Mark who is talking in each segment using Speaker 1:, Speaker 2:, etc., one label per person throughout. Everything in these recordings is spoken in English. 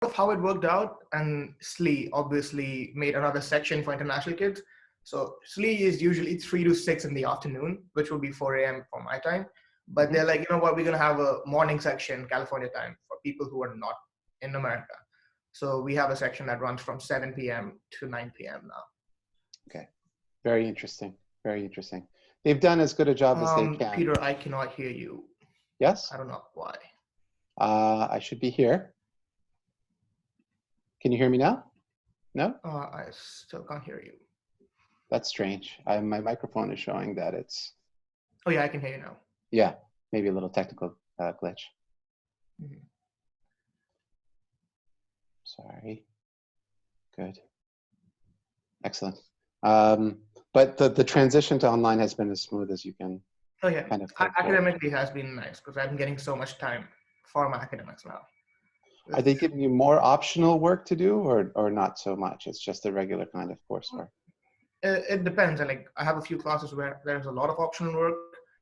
Speaker 1: of how it worked out, and SLE obviously made another section for international kids. So SLE is usually 3 to 6 in the afternoon, which will be 4 a.m. for my time. But they're like, you know what, we're going to have a morning section, California time, for people who are not in America. So we have a section that runs from 7 p.m. to 9 p.m. now.
Speaker 2: Okay. Very interesting. Very interesting. They've done as good a job as they can.
Speaker 1: Peter, I cannot hear you.
Speaker 2: Yes?
Speaker 1: I don't know why.
Speaker 2: I should be here. Can you hear me now? No?
Speaker 1: I still can't hear you.
Speaker 2: That's strange. My microphone is showing that it's...
Speaker 1: Oh yeah, I can hear you now.
Speaker 2: Yeah, maybe a little technical glitch. Sorry. Good. Excellent. But the transition to online has been as smooth as you can.
Speaker 1: Oh yeah,
Speaker 2: kind of
Speaker 1: academically has been nice because I'm getting so much time for my academics now.
Speaker 2: Are they giving you more optional work to do or not so much? It's just the regular kind of coursework?
Speaker 1: It depends. And like I have a few classes where there's a lot of optional work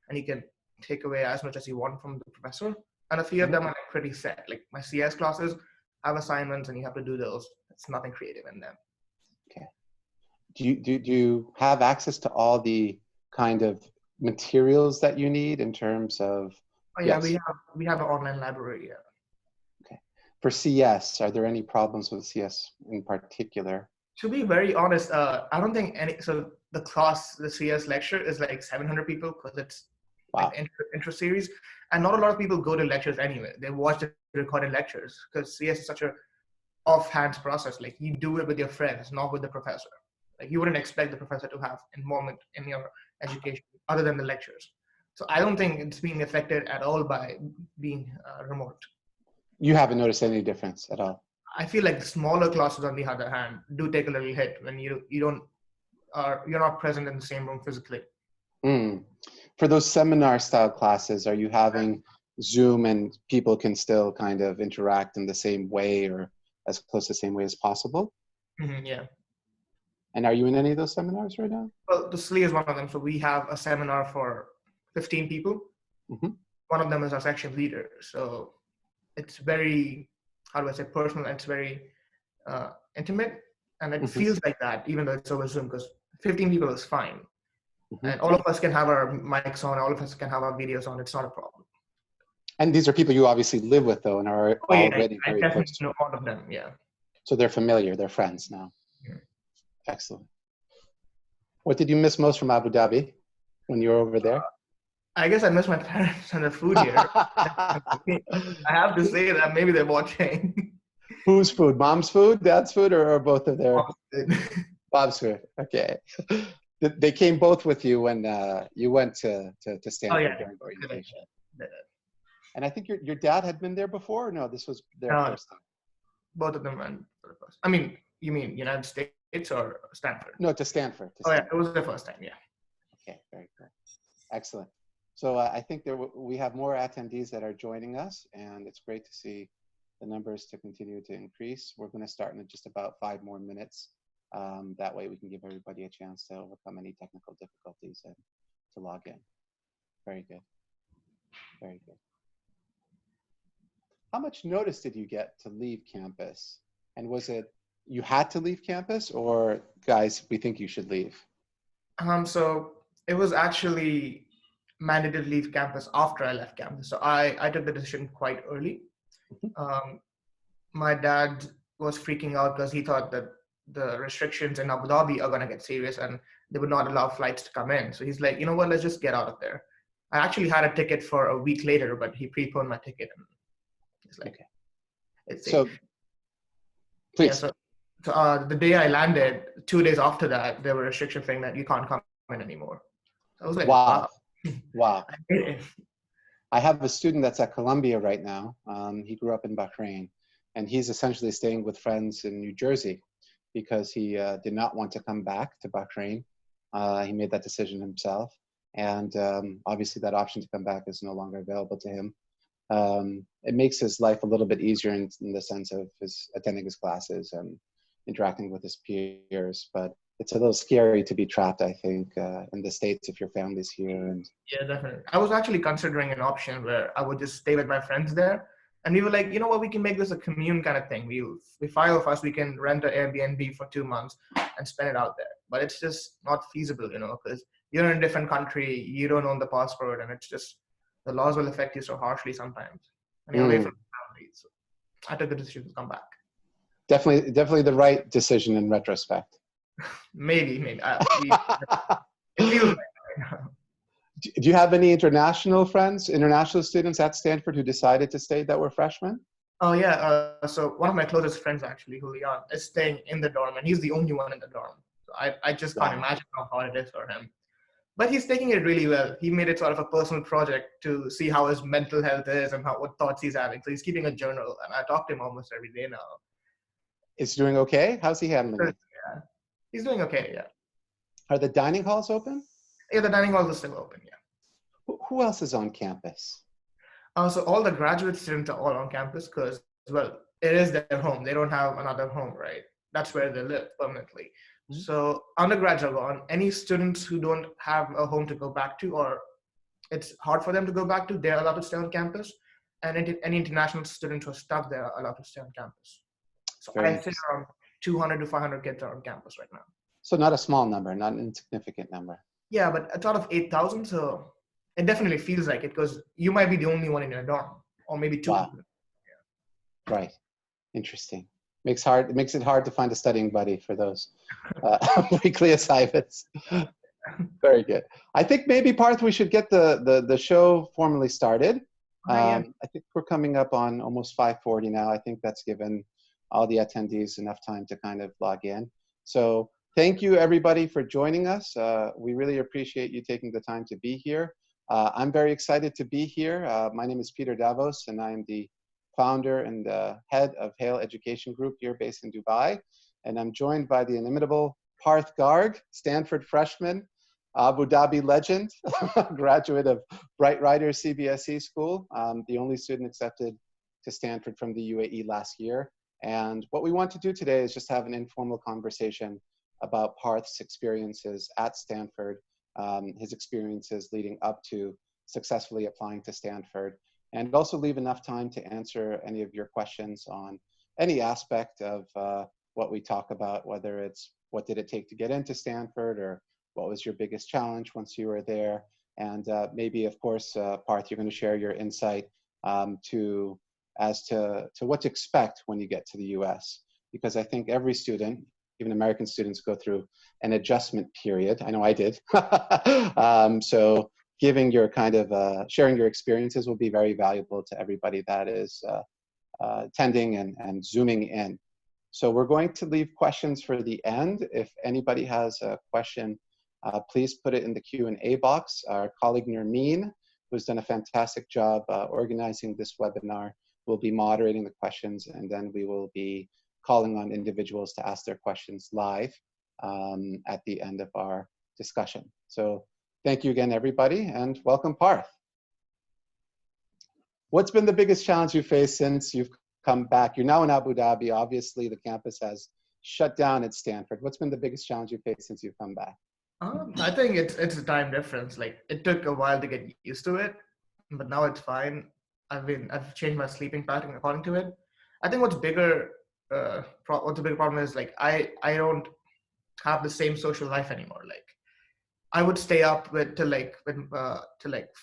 Speaker 1: and you can take away as much as you want from the professor. And a few of them are like pretty set. Like my CS classes have assignments and you have to do those. It's nothing creative in them.
Speaker 2: Okay. Do you have access to all the kind of materials that you need in terms of...
Speaker 1: Oh yeah, yes. we have an online library, yeah.
Speaker 2: Okay. For CS, are there any problems with CS in particular?
Speaker 1: To be very honest, I don't think any, so the CS lecture is like 700 people because it's like intro series. And not a lot of people go to lectures anyway. They watch the recorded lectures because CS is such a offhand process. Like you do it with your friends, not with the professor. Like you wouldn't expect the professor to have involvement in your education other than the lectures. So I don't think it's being affected at all by being remote.
Speaker 2: You haven't noticed any difference at all?
Speaker 1: I feel like the smaller classes, on the other hand, do take a little hit when you're not present in the same room physically.
Speaker 2: For those seminar style classes, are you having Zoom and people can still kind of interact in the same way or as close to the same way as possible?
Speaker 1: Yeah.
Speaker 2: And are you in any of those seminars right now?
Speaker 1: Well, the SLE is one of them. So we have a seminar for 15 people. One of them is our section leader. So it's very, how do I say, personal. It's very intimate. And it feels like that, even though it's over Zoom, because 15 people is fine. And all of us can have our mics on. All of us can have our videos on. It's not a problem.
Speaker 2: And these are people you obviously live with, though, and are already very close. I definitely
Speaker 1: know all of them, yeah.
Speaker 2: So they're familiar. They're friends now. Excellent. What did you miss most from Abu Dhabi when you were over there?
Speaker 1: I guess I miss my parents and the food here. I have to say that maybe they're watching.
Speaker 2: Whose food? Mom's food, dad's food, or both of their? Bob's food. Okay. They came both with you when you went to Stanford during orientation. And I think your dad had been there before? Or no, this was their first time.
Speaker 1: Both of them went for the first. I mean, you mean United States or Stanford?
Speaker 2: No, to Stanford.
Speaker 1: Yeah, it was the first time, yeah.
Speaker 2: Okay, very cool. Excellent. So I think we have more attendees that are joining us, and it's great to see the numbers to continue to increase. We're going to start in just about 5 more minutes. That way we can give everybody a chance to overcome any technical difficulties and to log in. Very good. Very good. How much notice did you get to leave campus? And was it you had to leave campus, or guys, we think you should leave?
Speaker 1: So it was actually mandated to leave campus after I left campus. So I took the decision quite early. My dad was freaking out because he thought that the restrictions in Abu Dhabi are going to get serious and they would not allow flights to come in. So he's like, you know what, let's just get out of there. I actually had a ticket for a week later, but he preponed my ticket. And he's like, it's
Speaker 2: so, please.
Speaker 1: Yeah, so the day I landed, 2 days after that, there were restrictions saying that you can't come in anymore. So I was like,
Speaker 2: wow. Wow.
Speaker 1: I
Speaker 2: I have a student that's at Columbia right now. He grew up in Bahrain, and he's essentially staying with friends in New Jersey because he did not want to come back to Bahrain. He made that decision himself. And obviously that option to come back is no longer available to him. It makes his life a little bit easier in the sense of his attending his classes and interacting with his peers, but it's a little scary to be trapped, I think, in the States if your family's here. And
Speaker 1: yeah, definitely. I was actually considering an option where I would just stay with my friends there And we were like, you know what, we can make this a commune kind of thing. We 5 of us, we can rent an Airbnb for 2 months and spend it out there. But it's just not feasible, because you're in a different country, you don't own the passport, and it's just the laws will affect you so harshly sometimes. And you're away from the family. So I took the decision to come back.
Speaker 2: Definitely the right decision in retrospect.
Speaker 1: Maybe. It feels like that.
Speaker 2: Do you have any international students at Stanford who decided to stay that were freshmen?
Speaker 1: Oh yeah, so one of my closest friends actually, Julian, is staying in the dorm, and he's the only one in the dorm. So I just can't imagine how hard it is for him. But he's taking it really well. He made it sort of a personal project to see how his mental health is and what thoughts he's having. So he's keeping a journal, and I talk to him almost every day now.
Speaker 2: Is he doing okay? How's he handling it?
Speaker 1: Yeah, he's doing okay. Yeah.
Speaker 2: Are the dining halls open?
Speaker 1: Yeah, the dining halls are still open. Yeah.
Speaker 2: Who else is on campus?
Speaker 1: So all the graduate students are all on campus because, well, it is their home. They don't have another home, right? That's where they live permanently. Mm-hmm. So undergrads are gone. Any students who don't have a home to go back to, or it's hard for them to go back to, they're allowed to stay on campus. And any international students who are stuck there are allowed to stay on campus. So I think around 200 to 500 kids are on campus right now.
Speaker 2: So not a small number, not an insignificant number.
Speaker 1: Yeah, but it's out of 8,000, so it definitely feels like it because you might be the only one in your dorm, or maybe two.
Speaker 2: Wow. Yeah. Right. Interesting. Makes it hard to find a studying buddy for those weekly assignments. Very good. I think maybe, Parth, we should get the show formally started. I think we're coming up on almost 5:40 now. I think that's given all the attendees enough time to kind of log in. So thank you, everybody, for joining us. We really appreciate you taking the time to be here. I'm very excited to be here. My name is Peter Davos, and I am the founder and head of Hale Education Group here based in Dubai. And I'm joined by the inimitable Parth Garg, Stanford freshman, Abu Dhabi legend, graduate of Bright Riders CBSE School, the only student accepted to Stanford from the UAE last year. And what we want to do today is just have an informal conversation about Parth's experiences at Stanford, his experiences leading up to successfully applying to Stanford, and also leave enough time to answer any of your questions on any aspect of what we talk about, whether it's what did it take to get into Stanford, or what was your biggest challenge once you were there, and maybe, of course, Parth, you're going to share your insight as to what to expect when you get to the US, because I think every student, even American students, go through an adjustment period. I know I did. So giving your kind of, sharing your experiences will be very valuable to everybody that is attending and zooming in. So we're going to leave questions for the end. If anybody has a question, please put it in the Q&A box. Our colleague Nermeen, who's done a fantastic job organizing this webinar, will be moderating the questions, and then we will be calling on individuals to ask their questions live at the end of our discussion. So thank you again, everybody, and welcome, Parth. What's been the biggest challenge you faced since you've come back? You're now in Abu Dhabi. Obviously, the campus has shut down at Stanford. What's been the biggest challenge you faced since you've come back?
Speaker 1: I think it's a time difference. Like, it took a while to get used to it, but now it's fine. I've changed my sleeping pattern according to it. I think what's the bigger problem is, like, I don't have the same social life anymore. Like, I would stay up till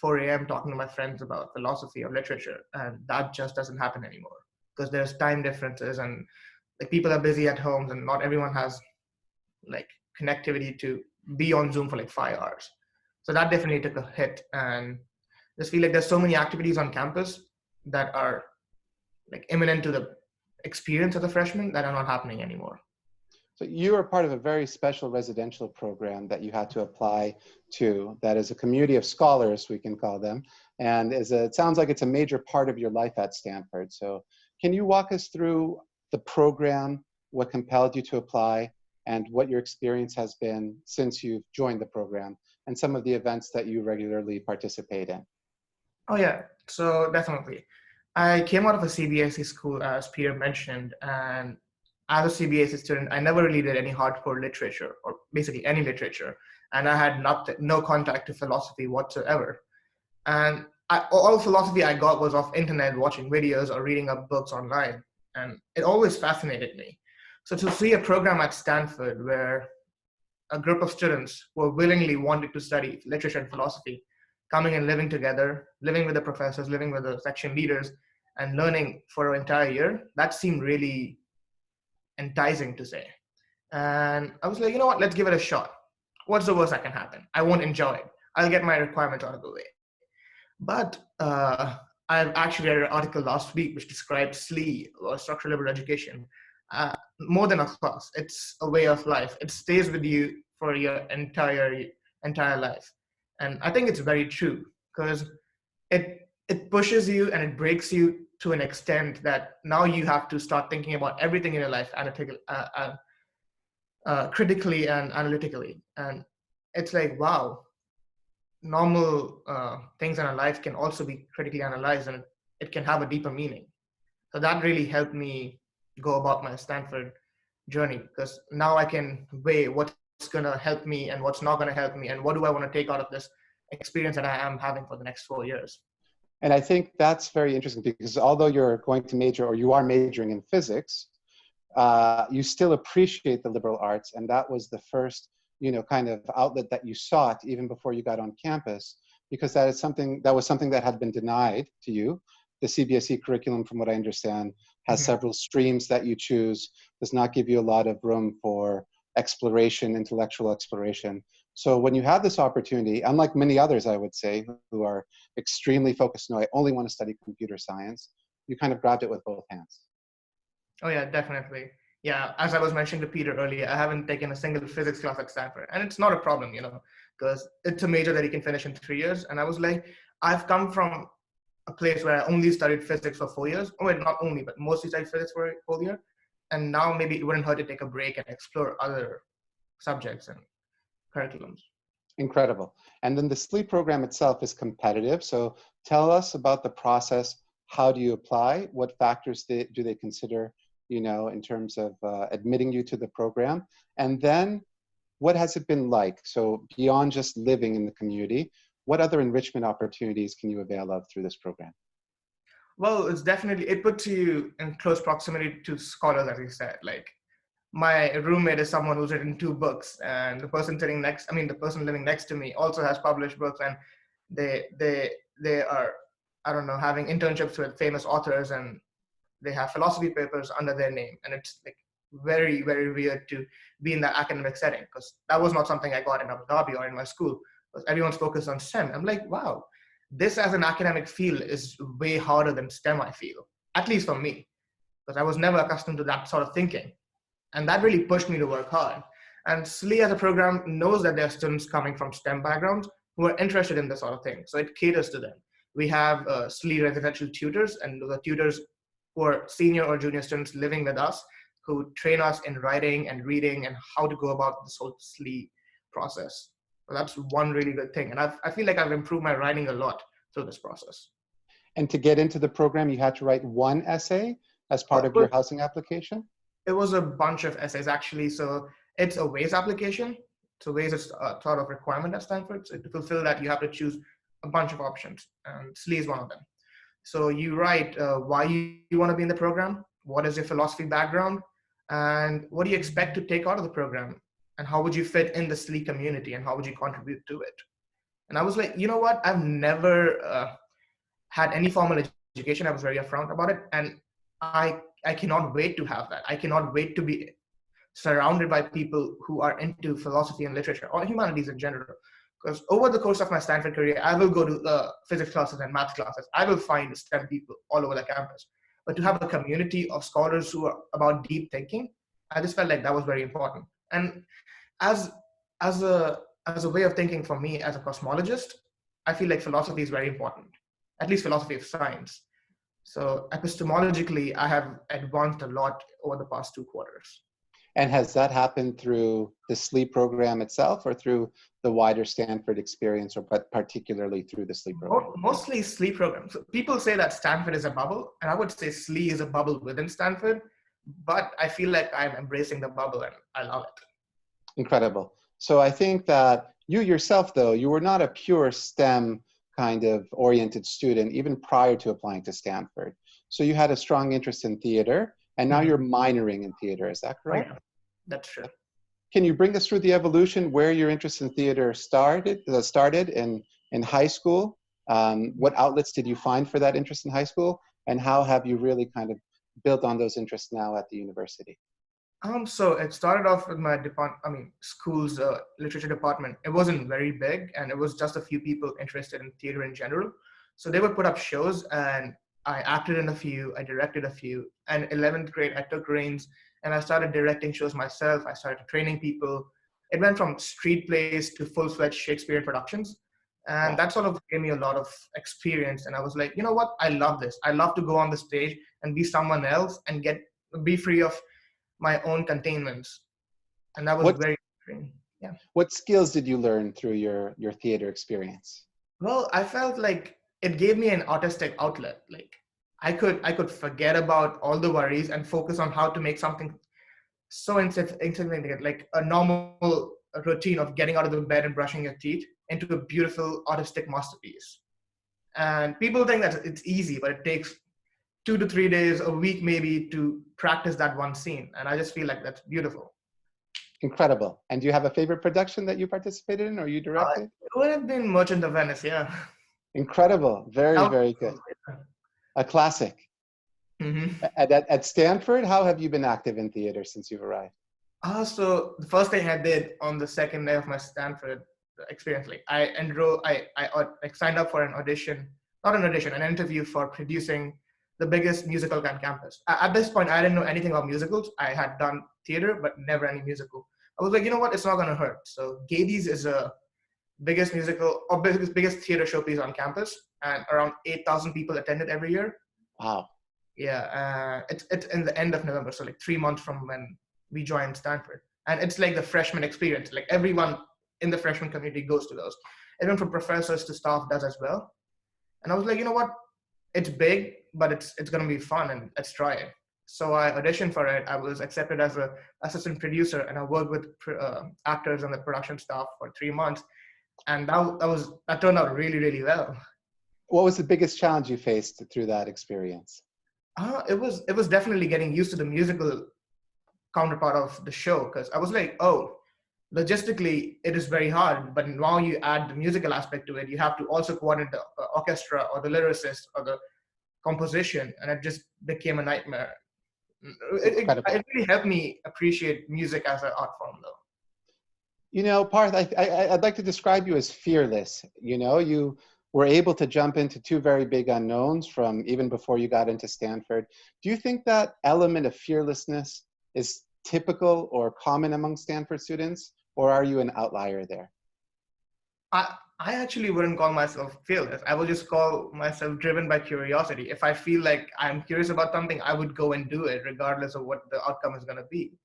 Speaker 1: 4 a.m. talking to my friends about philosophy or literature, and that just doesn't happen anymore because there's time differences, and like people are busy at homes, and not everyone has like connectivity to be on Zoom for like 5 hours. So that definitely took a hit, and I just feel like there's so many activities on campus that are like imminent to the experience of the freshmen that are not happening anymore.
Speaker 2: So you are part of a very special residential program that you had to apply to, that is a community of scholars, we can call them, and it sounds like it's a major part of your life at Stanford. So can you walk us through the program, what compelled you to apply, and what your experience has been since you've joined the program, and some of the events that you regularly participate in?
Speaker 1: Oh yeah, so definitely. I came out of a CBSE school, as Peter mentioned, and as a CBSE student, I never really did any hardcore literature, or basically any literature, and I had no contact to philosophy whatsoever. And all philosophy I got was off internet, watching videos or reading up books online. And it always fascinated me. So to see a program at Stanford where a group of students who willingly wanted to study literature and philosophy, coming and living together, living with the professors, living with the section leaders, and learning for an entire year, that seemed really enticing to say. And I was like, you know what, let's give it a shot. What's the worst that can happen? I won't enjoy it. I'll get my requirements out of the way. But I've actually read an article last week which described SLE, or structural liberal education, more than a class. It's a way of life. It stays with you for your entire life. And I think it's very true because it pushes you and it breaks you to an extent that now you have to start thinking about everything in your life critically and analytically. And it's like, wow, normal things in our life can also be critically analyzed, and it can have a deeper meaning. So that really helped me go about my Stanford journey, because now I can weigh what's going to help me and what's not going to help me, and what do I want to take out of this experience that I am having for the next 4 years.
Speaker 2: And I think that's very interesting, because although you're going to major, or you are majoring in physics, you still appreciate the liberal arts, and that was the first, kind of outlet that you sought even before you got on campus, because that was something that had been denied to you. The CBSE curriculum, from what I understand, has several streams that you choose, does not give you a lot of room for exploration, intellectual exploration. So when you have this opportunity, unlike many others, I would say, who are extremely focused, no, I only want to study computer science, you kind of grabbed it with both hands.
Speaker 1: Oh yeah, definitely. Yeah, as I was mentioning to Peter earlier, I haven't taken a single physics class at Stanford, and it's not a problem, because it's a major that you can finish in 3 years. And I was like, I've come from a place where I only studied physics for 4 years. Oh, well, not only, but mostly studied physics for a whole year. And now maybe it wouldn't hurt to take a break and explore other subjects and curriculums.
Speaker 2: Incredible. And then the SLEEP program itself is competitive. So tell us about the process. How do you apply? What factors do they consider, in terms of admitting you to the program? And then what has it been like? So beyond just living in the community, what other enrichment opportunities can you avail of through this program?
Speaker 1: Well, it puts you in close proximity to scholars, as you said. Like, my roommate is someone who's written 2 books, and the person living next to me also has published books, and they are, I don't know, having internships with famous authors, and they have philosophy papers under their name. And it's like very, very weird to be in that academic setting, because that was not something I got in Abu Dhabi or in my school, because everyone's focused on STEM. I'm like, wow, this as an academic field is way harder than STEM, I feel, at least for me, because I was never accustomed to that sort of thinking. And that really pushed me to work hard. And SLE as a program knows that there are students coming from STEM backgrounds who are interested in this sort of thing. So it caters to them. We have SLE residential tutors, and the tutors who are senior or junior students living with us, who train us in writing and reading and how to go about this whole SLE process. So that's one really good thing. And I feel like I've improved my writing a lot through this process.
Speaker 2: And to get into the program, you had to write one essay as part of your housing application?
Speaker 1: It was a bunch of essays, actually. So it's a WAIS application. So WAIS is a sort of requirement at Stanford. So to fulfill that, you have to choose a bunch of options, and SLE is one of them. So you write why you want to be in the program, what is your philosophy background, and what do you expect to take out of the program, and how would you fit in the SLE community, and how would you contribute to it. And I was like, you know what? I've never had any formal education. I was very upfront about it. And I cannot wait to have that. I cannot wait to be surrounded by people who are into philosophy and literature, or humanities in general. Because over the course of my Stanford career, I will go to physics classes and math classes. I will find STEM people all over the campus. But to have a community of scholars who are about deep thinking, I just felt like that was very important. And as a way of thinking for me as a cosmologist, I feel like philosophy is very important, at least philosophy of science. So epistemologically, I have advanced a lot over the past 2 quarters.
Speaker 2: And has that happened through the SLEEP program itself, or through the wider Stanford experience, or particularly through the SLEEP program?
Speaker 1: Mostly SLEEP program. So people say that Stanford is a bubble, and I would say SLE is a bubble within Stanford, but I feel like I'm embracing the bubble and I love it.
Speaker 2: Incredible. So I think that you yourself, though, you were not a pure STEM kind of oriented student even prior to applying to Stanford. So you had a strong interest in theater, and now you're minoring in theater. Is that
Speaker 1: Oh,
Speaker 2: correct?
Speaker 1: yeah, that's true.
Speaker 2: Can you bring us through the evolution where your interest in theater started in high school? What outlets did you find for that interest in high school? And how have you really kind of built on those interests now at the university?
Speaker 1: So it started off with my school's literature department. It wasn't very big, and it was just a few people interested in theater in general. So they would put up shows, and I acted in a few, I directed a few. And 11th grade, I took reins, and I started directing shows myself. I started training people. It went from street plays to full-fledged Shakespearean productions, and
Speaker 2: Wow.
Speaker 1: that sort of gave me a lot of experience. And I was like, you know what? I love this. I love to go on the stage and be someone else and be free of my own containments, and that was
Speaker 2: What
Speaker 1: very yeah.
Speaker 2: what skills did you learn through your theater experience?
Speaker 1: Well, I felt like it gave me an artistic outlet. Like I could forget about all the worries and focus on how to make something so insignificant, like a normal routine of getting out of the bed and brushing your teeth, into a beautiful artistic masterpiece. And people think that it's easy, but it takes 2 to 3 days, a week maybe, to practice that one scene. And I just feel like that's beautiful.
Speaker 2: Incredible. And do you have a favorite production that you participated in or you directed?
Speaker 1: It would have been Merchant of Venice, yeah.
Speaker 2: Incredible. Very,
Speaker 1: That
Speaker 2: very good. A classic.
Speaker 1: mm-hmm.
Speaker 2: At Stanford, how have you been active in theater since you've arrived?
Speaker 1: So the first thing I did on the second day of my Stanford experience, like I enrolled, like signed up for an audition, not an audition, an interview for producing the biggest musical on campus. At this point, I didn't know anything about musicals. I had done theater, but never any musical. I was like, you know what? It's not going to hurt. So Gadies is a biggest musical or biggest theater showpiece on campus, and around 8,000 people attended every year.
Speaker 2: Wow.
Speaker 1: Yeah, it's in the end of November, so like 3 months from when we joined Stanford, and it's like the freshman experience. Like everyone in the freshman community goes to those. Everyone from professors to staff does as well. And I was like, you know what? It's big, but it's gonna be fun, and let's try it. So I auditioned for it. I was accepted as an assistant producer, and I worked with actors and the production staff for 3 months, and that turned out really, really well.
Speaker 2: What was the biggest challenge you faced through that experience?
Speaker 1: It was definitely getting used to the musical counterpart of the show, because I was like, oh, logistically it is very hard, but now you add the musical aspect to it, you have to also coordinate the orchestra or the lyricist or the composition, and it just became a nightmare. It really helped me appreciate music as an art form, though.
Speaker 2: You know, Parth, I'd like to describe you as fearless. You know, you were able to jump into two very big unknowns from even before you got into Stanford. Do you think that element of fearlessness is typical or common among Stanford students, or are you an outlier there?
Speaker 1: I actually wouldn't call myself fearless. I would just call myself driven by curiosity. If I feel like I'm curious about something, I would go and do it regardless of what the outcome is going to be.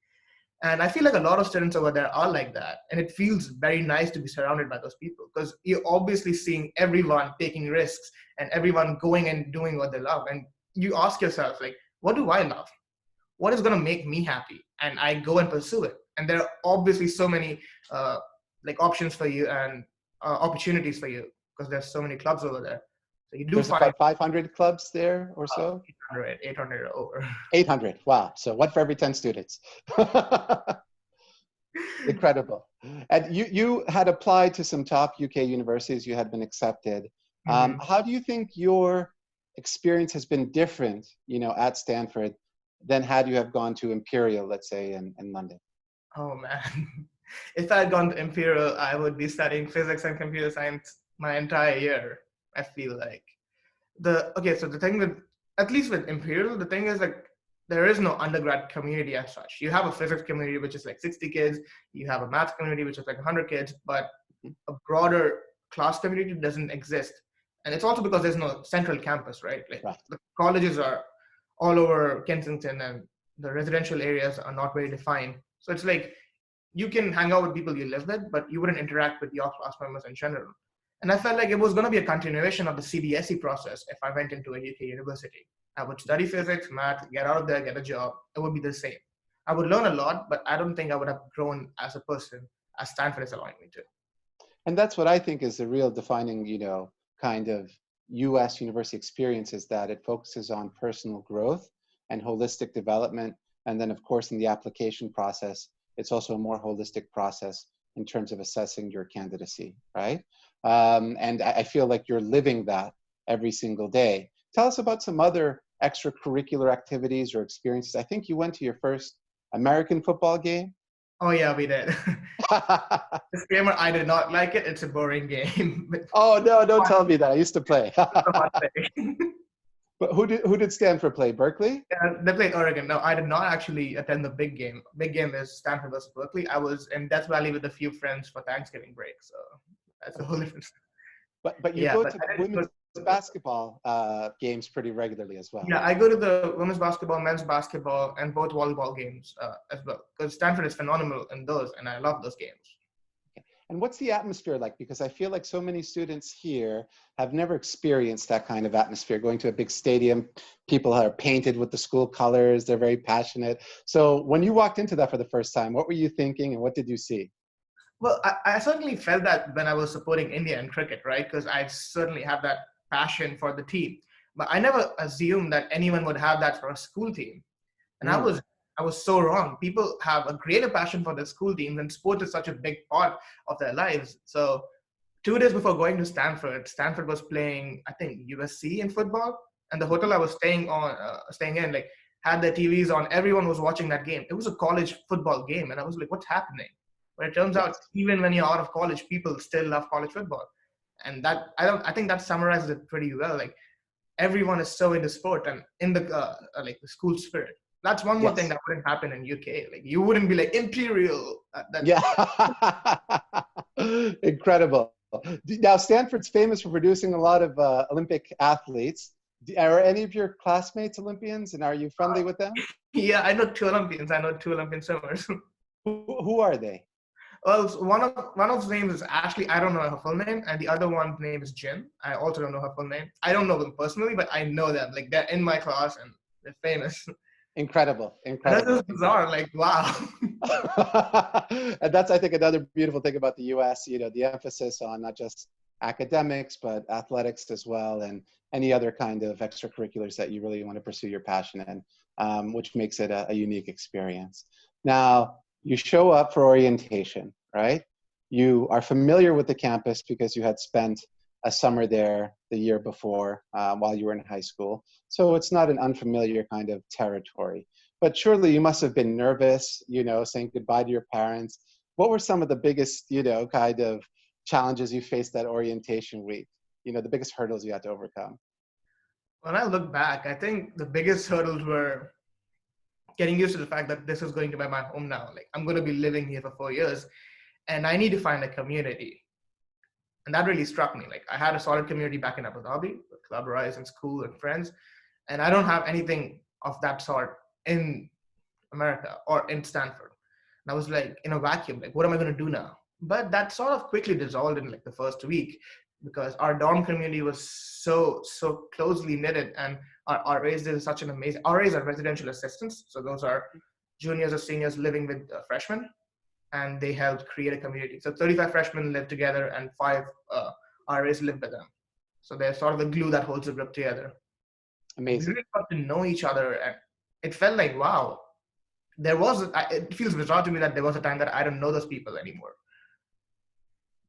Speaker 1: And I feel like a lot of students over there are like that. And it feels very nice to be surrounded by those people, because you're obviously seeing everyone taking risks and everyone going and doing what they love. And you ask yourself, like, what do I love? What is going to make me happy? And I go and pursue it. And there are obviously so many like options for you and opportunities for you, because there's so many clubs over there. So you do
Speaker 2: There's
Speaker 1: find
Speaker 2: about 500 clubs there or so?
Speaker 1: 800 or over.
Speaker 2: 800, wow. So one for every 10 students. Incredible. And you had applied to some top UK universities, you had been accepted. How do you think your experience has been different, you know, at Stanford than had you have gone to Imperial, let's say, in London?
Speaker 1: Oh man. If I had gone to Imperial, I would be studying physics and computer science my entire year, I feel like. So the thing with, at least with Imperial, the thing is, like, there is no undergrad community as such. You have a physics community, which is like 60 kids. You have a math community, which is like 100 kids, but a broader class community doesn't exist. And it's also because there's no central campus, right? Like,
Speaker 2: Right.
Speaker 1: the colleges are all over Kensington, and the residential areas are not very defined. So it's like, you can hang out with people you live with, but you wouldn't interact with your class members in general. And I felt like it was going to be a continuation of the CBSE process if I went into a UK university. I would study physics, math, get out of there, get a job. It would be the same. I would learn a lot, but I don't think I would have grown as a person as Stanford is allowing me to.
Speaker 2: And that's what I think is the real defining, you know, kind of US university experience is that it focuses on personal growth and holistic development. And then, of course, in the application process, it's also a more holistic process in terms of assessing your candidacy, right? And I feel like you're living that every single day. Tell us about some other extracurricular activities or experiences. I think you went to your first American football game.
Speaker 1: Oh yeah, we did. Disclaimer, I did not like it. It's a boring game.
Speaker 2: Oh no, don't tell me that. I used to play. But who did Stanford play? Berkeley?
Speaker 1: Yeah, they played Oregon. No, I did not actually attend the big game. Big game is Stanford versus Berkeley. I was in Death Valley with a few friends for Thanksgiving break, so that's a whole different.
Speaker 2: But you go to the women's basketball games pretty regularly as well.
Speaker 1: Yeah, I go to the women's basketball, men's basketball, and both volleyball games as well. Because Stanford is phenomenal in those, and I love those games.
Speaker 2: And what's the atmosphere like? Because I feel like so many students here have never experienced that kind of atmosphere, going to a big stadium, people are painted with the school colors, they're very passionate. So when you walked into that for the first time, what were you thinking and what did you see?
Speaker 1: Well, I certainly felt that when I was supporting India in cricket, right? Because I certainly have that passion for the team. But I never assumed that anyone would have that for a school team. And I was so wrong. People have a greater passion for their school teams, and sports is such a big part of their lives. So 2 days before going to Stanford, Stanford was playing, I think, USC in football. And the hotel I was staying in, like, had their TVs on. Everyone was watching that game. It was a college football game. And I was like, what's happening? But it turns out, even when you're out of college, people still love college football. And I think that summarizes it pretty well. Like, everyone is so into sport and in the the school spirit. That's one more thing that wouldn't happen in UK. Like, you wouldn't be like Imperial.
Speaker 2: Incredible. Now, Stanford's famous for producing a lot of Olympic athletes. Are any of your classmates Olympians, and are you friendly with them?
Speaker 1: Yeah, I know 2 Olympians. I know 2 Olympian swimmers.
Speaker 2: Who are they?
Speaker 1: Well, one of the names is Ashley. I don't know her full name, and the other one's name is Jim. I also don't know her full name. I don't know them personally, but I know them. Like, they're in my class and they're famous.
Speaker 2: Incredible.
Speaker 1: That is bizarre. Like, wow.
Speaker 2: And that's, I think, another beautiful thing about the U.S. You know, the emphasis on not just academics but athletics as well, and any other kind of extracurriculars that you really want to pursue your passion in, which makes it a unique experience. Now, you show up for orientation, right? You are familiar with the campus because you had spent a summer there the year before while you were in high school. So it's not an unfamiliar kind of territory. But surely you must have been nervous, you know, saying goodbye to your parents. What were some of the biggest, you know, kind of challenges you faced that orientation week? You know, the biggest hurdles you had to overcome?
Speaker 1: When I look back, I think the biggest hurdles were getting used to the fact that this is going to be my home now. Like, I'm going to be living here for 4 years, and I need to find a community. And that really struck me. Like, I had a solid community back in Abu Dhabi, with Club Rise and school and friends, and I don't have anything of that sort in America or in Stanford. And I was like in a vacuum, like, what am I going to do now? But that sort of quickly dissolved in like the first week, because our dorm community was so closely knitted, and our RAs did such an amazing. RAs are residential assistants, so those are juniors or seniors living with freshmen, and they helped create a community. So 35 freshmen live together, and 5 RAs live with them. So they're sort of the glue that holds the group together.
Speaker 2: Amazing.
Speaker 1: We really got to know each other, and it felt like, wow, it feels bizarre to me that there was a time that I don't know those people anymore.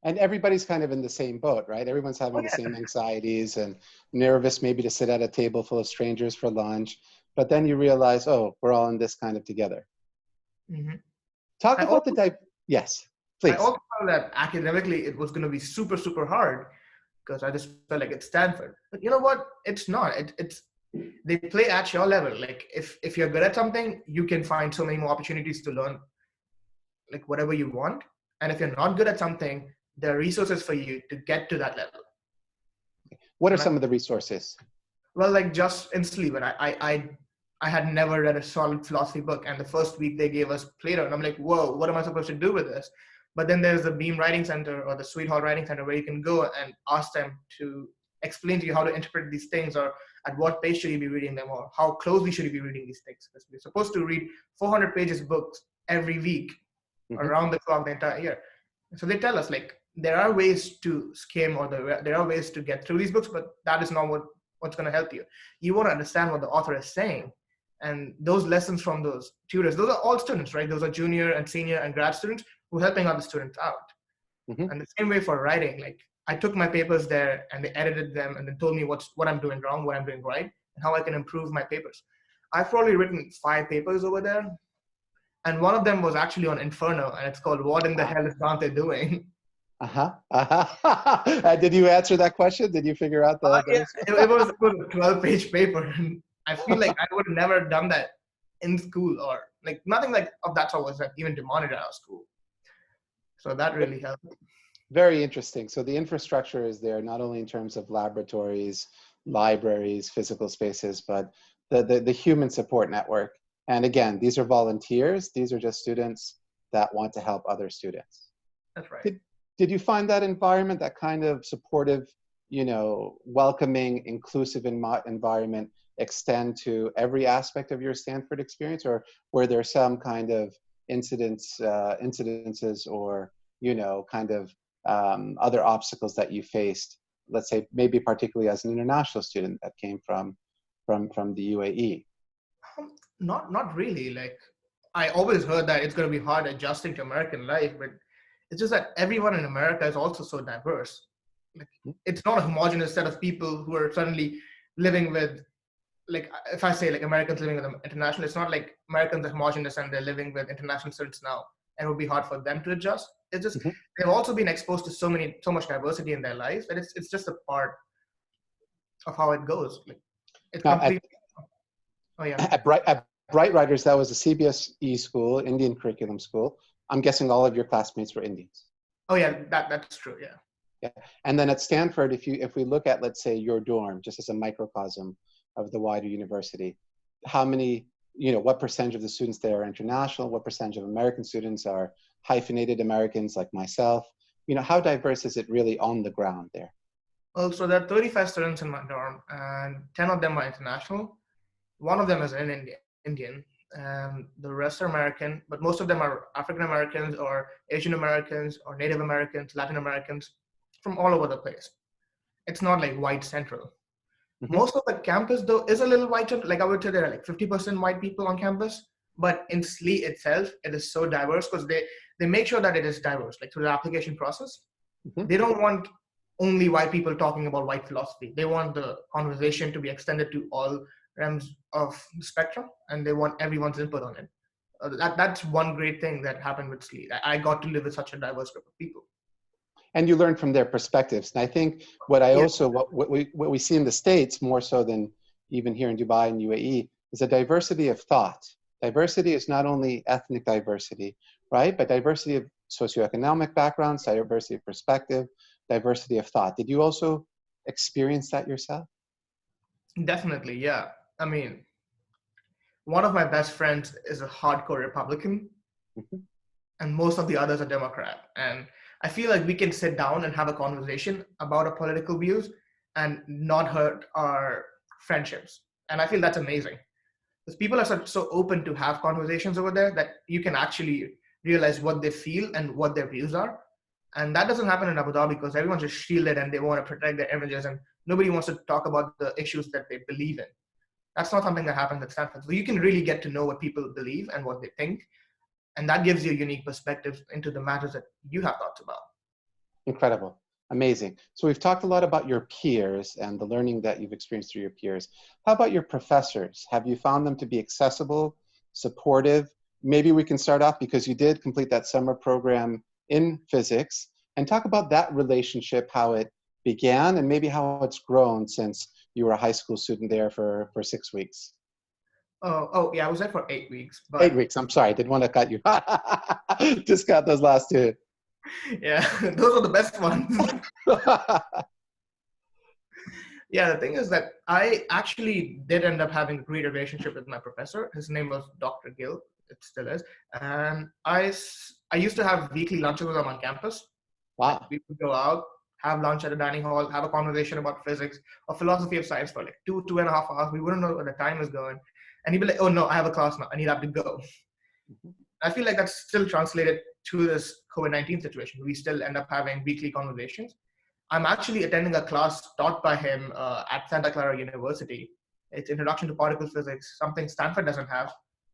Speaker 2: And everybody's kind of in the same boat, right? Everyone's having the same anxieties and nervous maybe to sit at a table full of strangers for lunch. But then you realize, oh, we're all in this kind of together.
Speaker 1: Mm-hmm.
Speaker 2: Talk about yes, please.
Speaker 1: I also felt that academically it was going to be super hard, because I just felt like it's Stanford. But you know what? It's not. They play at your level. Like, if you're good at something, you can find so many more opportunities to learn, like, whatever you want. And if you're not good at something, there are resources for you to get to that level.
Speaker 2: What are some of the resources?
Speaker 1: Well, like, just instantly, when I had never read a solid philosophy book, and the first week they gave us Plato, and I'm like, whoa, what am I supposed to do with this? But then there's the Beam Writing Center or the Sweet Hall Writing Center, where you can go and ask them to explain to you how to interpret these things, or at what page should you be reading them, or how closely should you be reading these things. Because we're supposed to read 400 pages books every week, around the clock, the entire year. So they tell us, like, there are ways to skim, or there are ways to get through these books, but that is not what's going to help you. You want to understand what the author is saying. And those lessons from those tutors, those are all students, right? Those are junior and senior and grad students who are helping other students out.
Speaker 2: Mm-hmm.
Speaker 1: And the same way for writing, like I took my papers there and they edited them and then told me what I'm doing wrong, what I'm doing right, and how I can improve my papers. I've probably written 5 papers over there. And one of them was actually on Inferno, and it's called "What in the Hell is Dante Doing?"
Speaker 2: Did you answer that question? Did you figure out the?
Speaker 1: Yeah, it was a 12-page paper, and I feel like I would have never done that in school, or like nothing like of that sort was like even demonized out of school. So that really helped.
Speaker 2: Very interesting. So the infrastructure is there, not only in terms of laboratories, libraries, physical spaces, but the human support network. And again, these are volunteers. These are just students that want to help other students.
Speaker 1: That's right.
Speaker 2: Did you find that environment, that kind of supportive, welcoming, inclusive environment extend to every aspect of your Stanford experience? Or were there some kind of incidences or, kind of other obstacles that you faced, let's say maybe particularly as an international student that came from the UAE?
Speaker 1: Not really. Like I always heard that it's going to be hard adjusting to American life, but it's just that everyone in America is also so diverse. Like, it's not a homogenous set of people who are suddenly living with, like, if I say like Americans living with international, it's not like Americans are homogenous and they're living with international students now, and it would be hard for them to adjust. It's just they've also been exposed to so much diversity in their lives that it's just a part of how it goes. Like, it's completely. Oh yeah.
Speaker 2: At Bright Writers, that was a CBSE school, Indian curriculum school. I'm guessing all of your classmates were Indians.
Speaker 1: Oh yeah, that's true. Yeah.
Speaker 2: Yeah, and then at Stanford, if we look at, let's say, your dorm, just as a microcosm of the wider university, how many, what percentage of the students there are international? What percentage of American students are hyphenated Americans like myself? How diverse is it really on the ground there?
Speaker 1: Well, so there are 35 students in my dorm, and 10 of them are international. One of them is an Indian, and the rest are American, but most of them are African Americans or Asian Americans or Native Americans, Latin Americans, from all over the place. It's not like white central. Most of the campus though is a little white central. Like I would say there are like 50% white people on campus, but in SLE itself, it is so diverse because they make sure that it is diverse, like through the application process. They don't want only white people talking about white philosophy. They want the conversation to be extended to all realms of the spectrum, and they want everyone's input on it. That's one great thing that happened with SLE. I got to live with such a diverse group of people.
Speaker 2: And you learn from their perspectives. And I think what we see in the States more so than even here in Dubai and UAE is a diversity of thought. Diversity is not only ethnic diversity, right? But diversity of socioeconomic backgrounds, diversity of perspective, diversity of thought. Did you also experience that yourself?
Speaker 1: Definitely, yeah. I mean, one of my best friends is a hardcore Republican, and most of the others are Democrat. And I feel like we can sit down and have a conversation about our political views and not hurt our friendships. And I feel that's amazing. Because people are so open to have conversations over there that you can actually realize what they feel and what their views are. And that doesn't happen in Abu Dhabi because everyone's just shielded and they want to protect their images and nobody wants to talk about the issues that they believe in. That's not something that happens at Stanford. So you can really get to know what people believe and what they think. And that gives you a unique perspective into the matters that you have thoughts about.
Speaker 2: Incredible. Amazing. So we've talked a lot about your peers and the learning that you've experienced through your peers. How about your professors? Have you found them to be accessible, supportive? Maybe we can start off because you did complete that summer program in physics and talk about that relationship, how it began and maybe how it's grown since you were a high school student there for 6 weeks.
Speaker 1: Oh, yeah, I was there for 8 weeks. But
Speaker 2: 8 weeks, I'm sorry, I didn't want to cut you. Just got those last 2.
Speaker 1: Yeah, those are the best ones. Yeah, the thing is that I actually did end up having a great relationship with my professor. His name was Dr. Gill. It still is. And I used to have weekly lunches with him on campus.
Speaker 2: Wow.
Speaker 1: We would go out, have lunch at the dining hall, have a conversation about physics or philosophy of science for like 2.5 hours. We wouldn't know where the time is going. And he'd be like, oh no, I have a class now. And he'd have to go. I feel like that's still translated to this COVID-19 situation. We still end up having weekly conversations. I'm actually attending a class taught by him at Santa Clara University. It's Introduction to Particle Physics, something Stanford doesn't have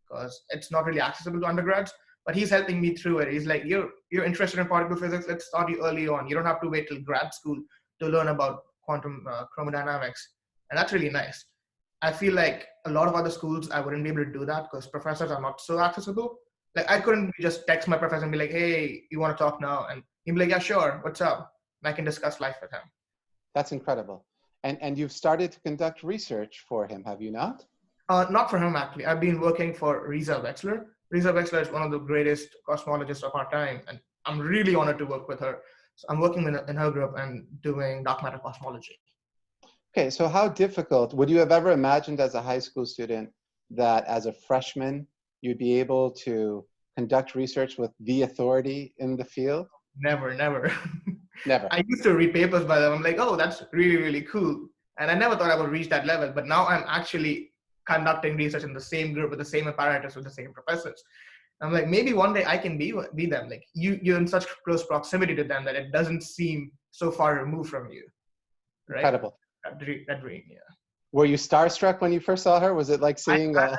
Speaker 1: because it's not really accessible to undergrads. But he's helping me through it. He's like, you're interested in particle physics. Let's start you early on. You don't have to wait till grad school to learn about quantum chromodynamics. And that's really nice. I feel like a lot of other schools, I wouldn't be able to do that because professors are not so accessible. Like I couldn't just text my professor and be like, hey, you want to talk now? And he'd be like, yeah, sure. What's up? And I can discuss life with him.
Speaker 2: That's incredible. And you've started to conduct research for him, have you not?
Speaker 1: Not for him, actually. I've been working for Risa Wexler. Risa Wexler is one of the greatest cosmologists of our time, and I'm really honored to work with her. So I'm working in her group and doing dark matter cosmology.
Speaker 2: Okay, so how difficult, would you have ever imagined as a high school student that as a freshman, you'd be able to conduct research with the authority in the field?
Speaker 1: Never.
Speaker 2: Never.
Speaker 1: I used to read papers by them. I'm like, oh, that's really, really cool. And I never thought I would reach that level, but now I'm actually conducting research in the same group with the same apparatus with the same professors. I'm like, maybe one day I can be them. Like you're in such close proximity to them that it doesn't seem so far removed from you. Right?
Speaker 2: Incredible.
Speaker 1: That dream, yeah.
Speaker 2: Were you starstruck when you first saw her? Was it like seeing
Speaker 1: I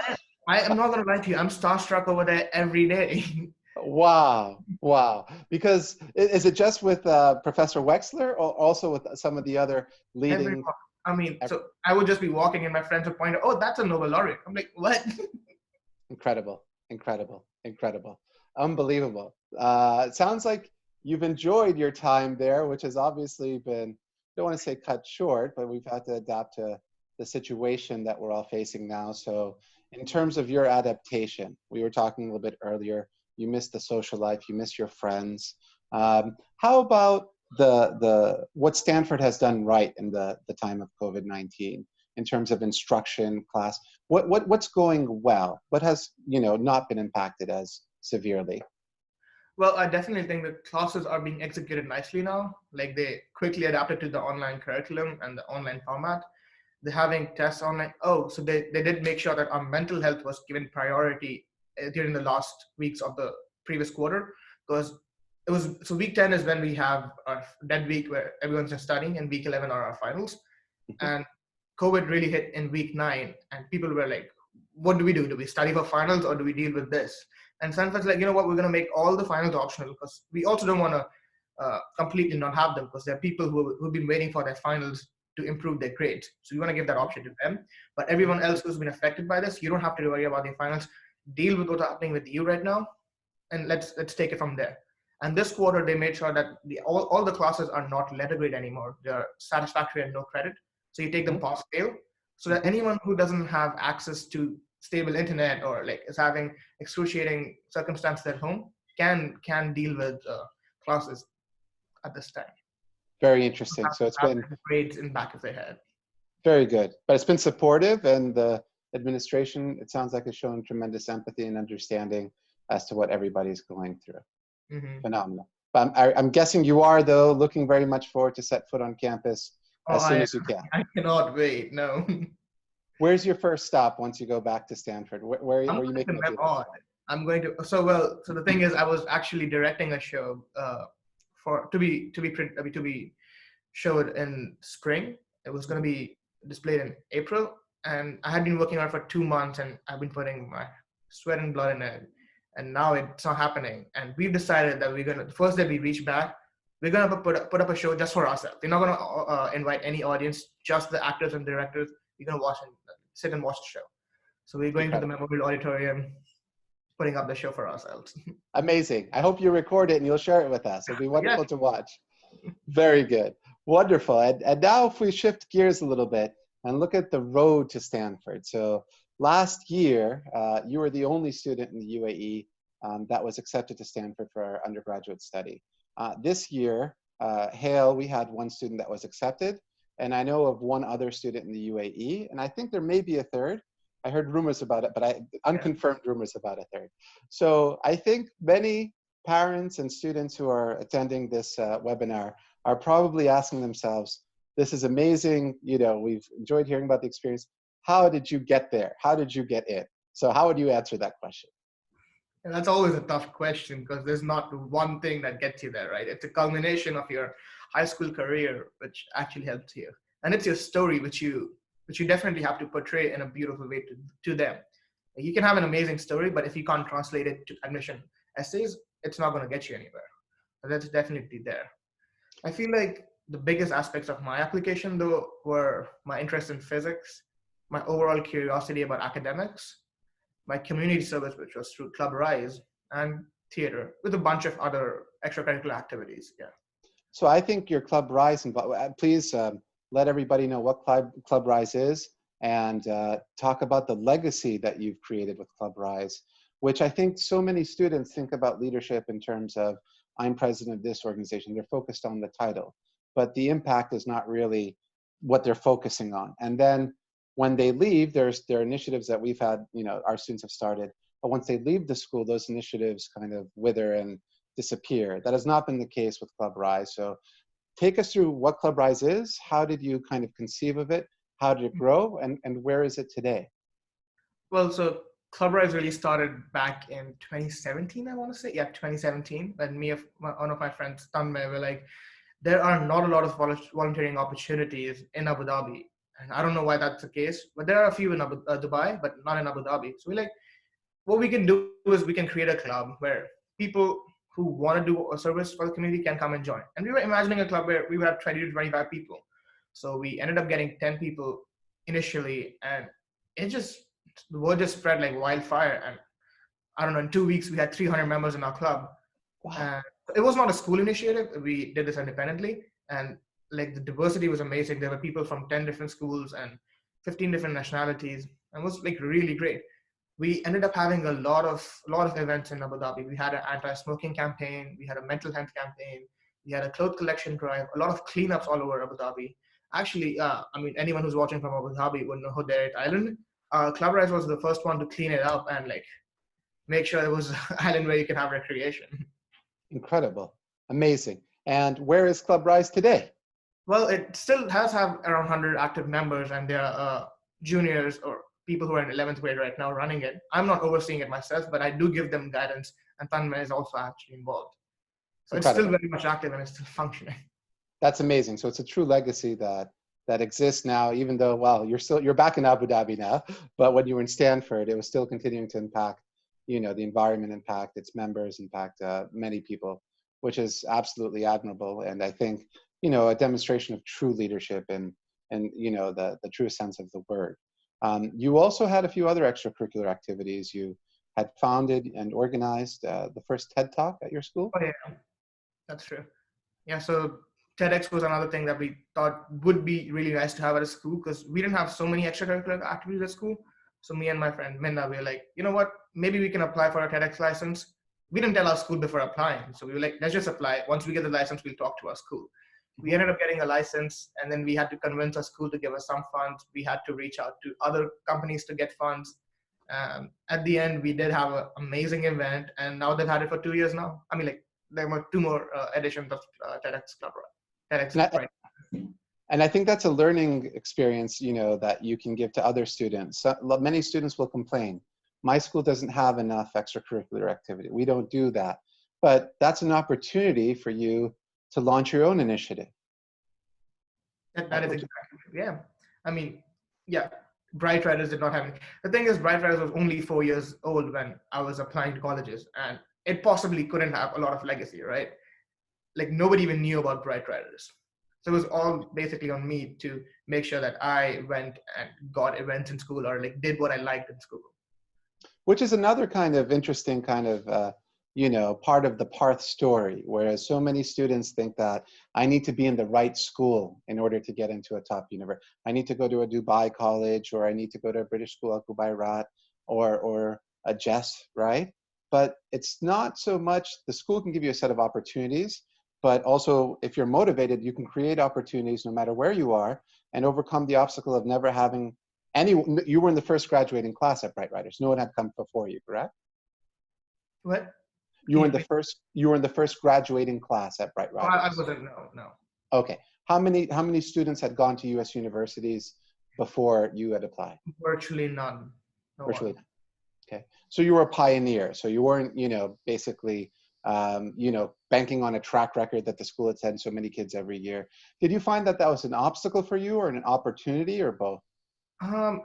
Speaker 1: am not gonna lie to you. I'm starstruck over there every day.
Speaker 2: Wow. Because is it just with Professor Wexler or also with some of the other leading?
Speaker 1: So I would just be walking and my friends would point out, oh, that's a Nobel laureate. I'm like, what?
Speaker 2: Incredible. Unbelievable. It sounds like you've enjoyed your time there, which has obviously been, I don't want to say cut short, but we've had to adapt to the situation that we're all facing now. So in terms of your adaptation, we were talking a little bit earlier, you miss the social life, you miss your friends. How about what Stanford has done right in the time of COVID-19 in terms of instruction, class? What's going well? What has not been impacted as severely?
Speaker 1: Well, I definitely think the classes are being executed nicely now. Like they quickly adapted to the online curriculum and the online format. They're having tests online. Oh, so they did make sure that our mental health was given priority during the last weeks of the previous quarter, because so week 10 is when we have our dead week where everyone's just studying, and week 11 are our finals. And COVID really hit in week 9, and people were like, what do we do? Do we study for finals or do we deal with this? And Stanford's like, you know what, we're going to make all the finals optional because we also don't want to completely not have them, because there are people who've been waiting for their finals to improve their grades. So you want to give that option to them. But everyone else who's been affected by this, you don't have to worry about their finals. Deal with what's happening with you right now, and let's take it from there. And this quarter, they made sure that all the classes are not letter grade anymore. They're satisfactory and no credit. So you take them pass fail, so that anyone who doesn't have access to stable internet or like is having excruciating circumstances at home can deal with classes at this time.
Speaker 2: Very interesting. So it's been
Speaker 1: grades in back of their head.
Speaker 2: Very good, but it's been supportive, and the administration, it sounds like, has shown tremendous empathy and understanding as to what everybody's going through. Phenomenal. But I'm guessing you are, though, looking very much forward to set foot on campus as soon as you can.
Speaker 1: I cannot wait. No.
Speaker 2: Where's your first stop once you go back to Stanford? Where are you making it?
Speaker 1: I'm going to. So the thing is, I was actually directing a show to be showed in spring. It was going to be displayed in April, and I had been working on it for 2 months, and I've been putting my sweat and blood in it, and now it's not happening. And we've decided that the first day we reach back, we're gonna put up a show just for ourselves. We're not gonna invite any audience, just the actors and directors. We're gonna sit and watch the show. So we're going to the Memorial Auditorium, putting up the show for ourselves.
Speaker 2: Amazing. I hope you record it and you'll share it with us. It'll be wonderful to watch. Very good. Wonderful. And now if we shift gears a little bit and look at the road to Stanford. So last year, you were the only student in the UAE that was accepted to Stanford for our undergraduate study. This year, Hale, we had one student that was accepted, and I know of one other student in the UAE, and I think there may be a third. I heard rumors about it, but unconfirmed rumors about a third. So I think many parents and students who are attending this webinar are probably asking themselves, this is amazing, we've enjoyed hearing about the experience. How did you get there? How did you get in? So how would you answer that question?
Speaker 1: And that's always a tough question because there's not one thing that gets you there, right? It's a culmination of your high school career, which actually helps you. And it's your story, which you definitely have to portray in a beautiful way to them. You can have an amazing story, but if you can't translate it to admission essays, it's not going to get you anywhere. So that's definitely there. I feel like the biggest aspects of my application, though, were my interest in physics, my overall curiosity about academics, my community service, which was through Club Rise, and theater, with a bunch of other extracurricular activities. Yeah.
Speaker 2: So I think your Club Rise, please let everybody know what Club Rise is, and talk about the legacy that you've created with Club Rise, which I think so many students think about leadership in terms of, I'm president of this organization. They're focused on the title, but the impact is not really what they're focusing on. And then when they leave, there are initiatives that we've had, our students have started, but once they leave the school, those initiatives kind of wither and disappear. That has not been the case with Club Rise. So take us through what Club Rise is. How did you kind of conceive of it? How did it grow? And where is it today?
Speaker 1: Well, so Club Rise really started back in 2017, I want to say. Yeah, 2017. When one of my friends, Tanmay, were like, there are not a lot of volunteering opportunities in Abu Dhabi. And I don't know why that's the case, but there are a few in Dubai, but not in Abu Dhabi. So we're like, what we can do is we can create a club where people who want to do a service for the community can come and join. And we were imagining a club where we would have 20 to 25 people. So we ended up getting 10 people initially, and the word just spread like wildfire. And I don't know, in 2 weeks, we had 300 members in our club.
Speaker 2: Wow.
Speaker 1: It was not a school initiative. We did this independently. And like the diversity was amazing. There were people from 10 different schools and 15 different nationalities. And it was like really great. We ended up having a lot of events in Abu Dhabi. We had an anti-smoking campaign. We had a mental health campaign. We had a clothes collection drive. A lot of cleanups all over Abu Dhabi. Actually, anyone who's watching from Abu Dhabi would know Hudayrat Island. Club Rise was the first one to clean it up and like make sure it was an island where you can have recreation.
Speaker 2: Incredible, amazing. And where is Club Rise today?
Speaker 1: Well, it still has have around 100 active members, and there are juniors or people who are in 11th grade right now running it. I'm not overseeing it myself, but I do give them guidance, and Tanmay is also actually involved. So
Speaker 2: Incredible.
Speaker 1: It's still very much active and it's still functioning.
Speaker 2: That's amazing. So it's a true legacy that exists now, even though, well, you're back in Abu Dhabi now, but when you were in Stanford, it was still continuing to impact, the environment, impact its members, impact many people, which is absolutely admirable. And I think, a demonstration of true leadership and the truest sense of the word. You also had a few other extracurricular activities. You had founded and organized the first TED Talk at your school.
Speaker 1: Oh yeah, that's true. Yeah, so TEDx was another thing that we thought would be really nice to have at a school because we didn't have so many extracurricular activities at school. So me and my friend Minna, we were like, you know what? Maybe we can apply for a TEDx license. We didn't tell our school before applying. So we were like, let's just apply. Once we get the license, we'll talk to our school. We ended up getting a license, and then we had to convince our school to give us some funds. We had to reach out to other companies to get funds. At the end, we did have an amazing event, and now they've had it for 2 years now. I mean, like there were 2 more editions of TEDx Club. Right.
Speaker 2: And I think that's a learning experience, that you can give to other students. Many students will complain, my school doesn't have enough extracurricular activity. We don't do that. But that's an opportunity for you to launch your own initiative.
Speaker 1: That is exactly, yeah. I mean, yeah, Bright Riders did not have any. The thing is, Bright Riders was only 4 years old when I was applying to colleges, and it possibly couldn't have a lot of legacy, right? Like nobody even knew about Bright Riders. So it was all basically on me to make sure that I went and got events in school or like did what I liked in school.
Speaker 2: Which is another kind of interesting kind of, part of the Parth story, whereas so many students think that I need to be in the right school in order to get into a top university. I need to go to a Dubai college, or I need to go to a British school, Al Kubayrat, or a JES, right? But it's not so much, the school can give you a set of opportunities, but also if you're motivated, you can create opportunities no matter where you are and overcome the obstacle of never having you were in the first graduating class at Bright Riders. No one had come before you, correct?
Speaker 1: What?
Speaker 2: You were in the first graduating class at Bright Riders.
Speaker 1: I wasn't, no.
Speaker 2: Okay. How many students had gone to US universities before you had applied?
Speaker 1: Virtually none.
Speaker 2: Virtually none. Okay. So you were a pioneer. So you weren't, basically, banking on a track record that the school had sent so many kids every year. Did you find that that was an obstacle for you or an opportunity or both?
Speaker 1: Um,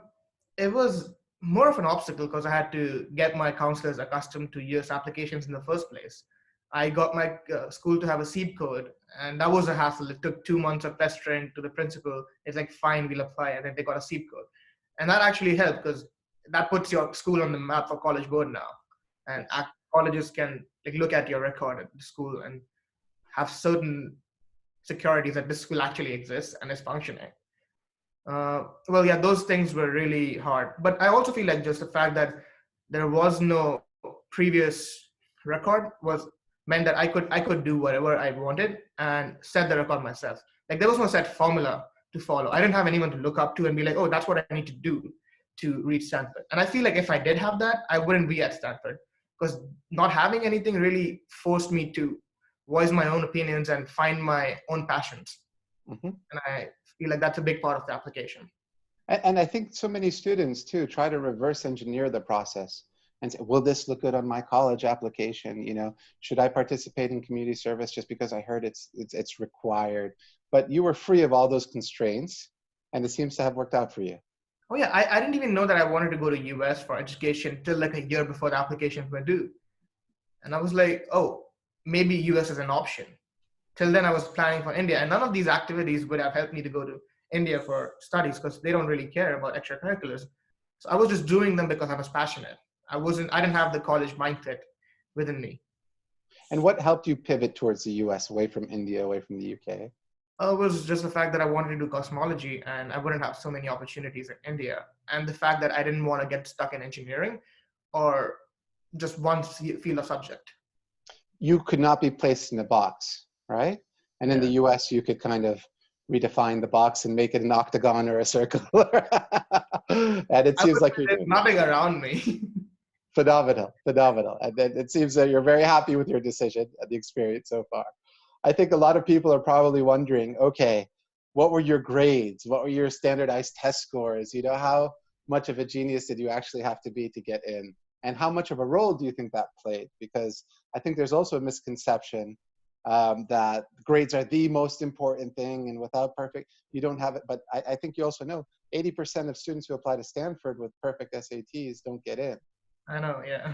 Speaker 1: it was more of an obstacle because I had to get my counselors accustomed to US applications in the first place. I got my school to have a seed code, and that was a hassle. It took 2 months of pestering to the principal. It's like, fine, we'll apply, and then they got a seed code, and that actually helped because that puts your school on the map for College Board now, and
Speaker 2: Yes.
Speaker 1: colleges can like look at your record at the school and have certain securities that this school actually exists and is functioning. Well, yeah, those things were really hard. But I also feel like just the fact that there was no previous record was meant that I could do whatever I wanted and set the record myself. Like there was no set formula to follow. I didn't have anyone to look up to and be like, oh, that's what I need to do to reach Stanford. And I feel like if I did have that, I wouldn't be at Stanford because not having anything really forced me to voice my own opinions and find my own passions.
Speaker 2: Mm-hmm.
Speaker 1: And I feel like that's a big part of the application.
Speaker 2: And I think so many students too try to reverse engineer the process and say, will this look good on my college application? Should I participate in community service just because I heard it's required? But you were free of all those constraints, and it seems to have worked out for you.
Speaker 1: Oh yeah, I didn't even know that I wanted to go to US for education till like a year before the applications were due. And I was like, oh, maybe US is an option. Till then I was planning for India, and none of these activities would have helped me to go to India for studies because they don't really care about extracurriculars. So I was just doing them because I was passionate. I didn't have the college mindset within me.
Speaker 2: And what helped you pivot towards the US, away from India, away from the UK?
Speaker 1: It was just the fact that I wanted to do cosmology and I wouldn't have so many opportunities in India. And the fact that I didn't want to get stuck in engineering or just one field of subject.
Speaker 2: You could not be placed in a box, right? And in the US, you could kind of redefine the box and make it an octagon or a circle. And it seems like you're doing
Speaker 1: nothing around me.
Speaker 2: Phenomenal. And it seems that you're very happy with your decision and the experience so far. I think a lot of people are probably wondering, okay, what were your grades? What were your standardized test scores? How much of a genius did you actually have to be to get in? And how much of a role do you think that played? Because I think there's also a misconception that grades are the most important thing, and without perfect, you don't have it. But I think you also know 80% of students who apply to Stanford with perfect SATs don't get in.
Speaker 1: I know, yeah.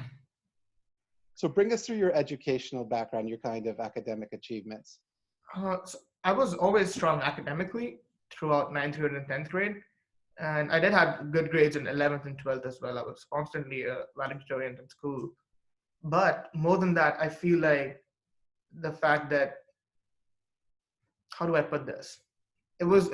Speaker 2: So bring us through your educational background, your kind of academic achievements.
Speaker 1: So I was always strong academically throughout 9th grade and 10th grade. And I did have good grades in 11th and 12th as well. I was constantly a valedictorian in school. But more than that, I feel like the fact that, how do I put this? It was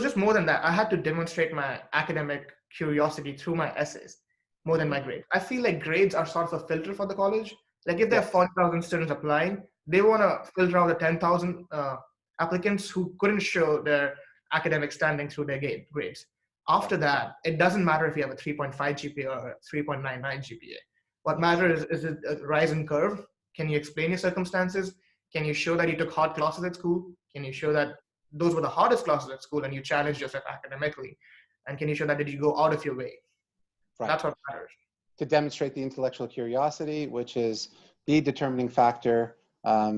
Speaker 1: just more than that. I had to demonstrate my academic curiosity through my essays more than my grades. I feel like grades are sort of a filter for the college. Like if there are 40,000 students applying, they want to filter out the 10,000 applicants who couldn't show their academic standing through their grades. After that, it doesn't matter if you have a 3.5 GPA or a 3.99 GPA. What matters is it a rise in curve? Can you explain your circumstances? Can you show that you took hard classes at school? Can you show that those were the hardest classes at school and you challenged yourself academically? And can you show that did you go out of your way?
Speaker 2: Right.
Speaker 1: That's what matters.
Speaker 2: To demonstrate the intellectual curiosity, which is the determining factor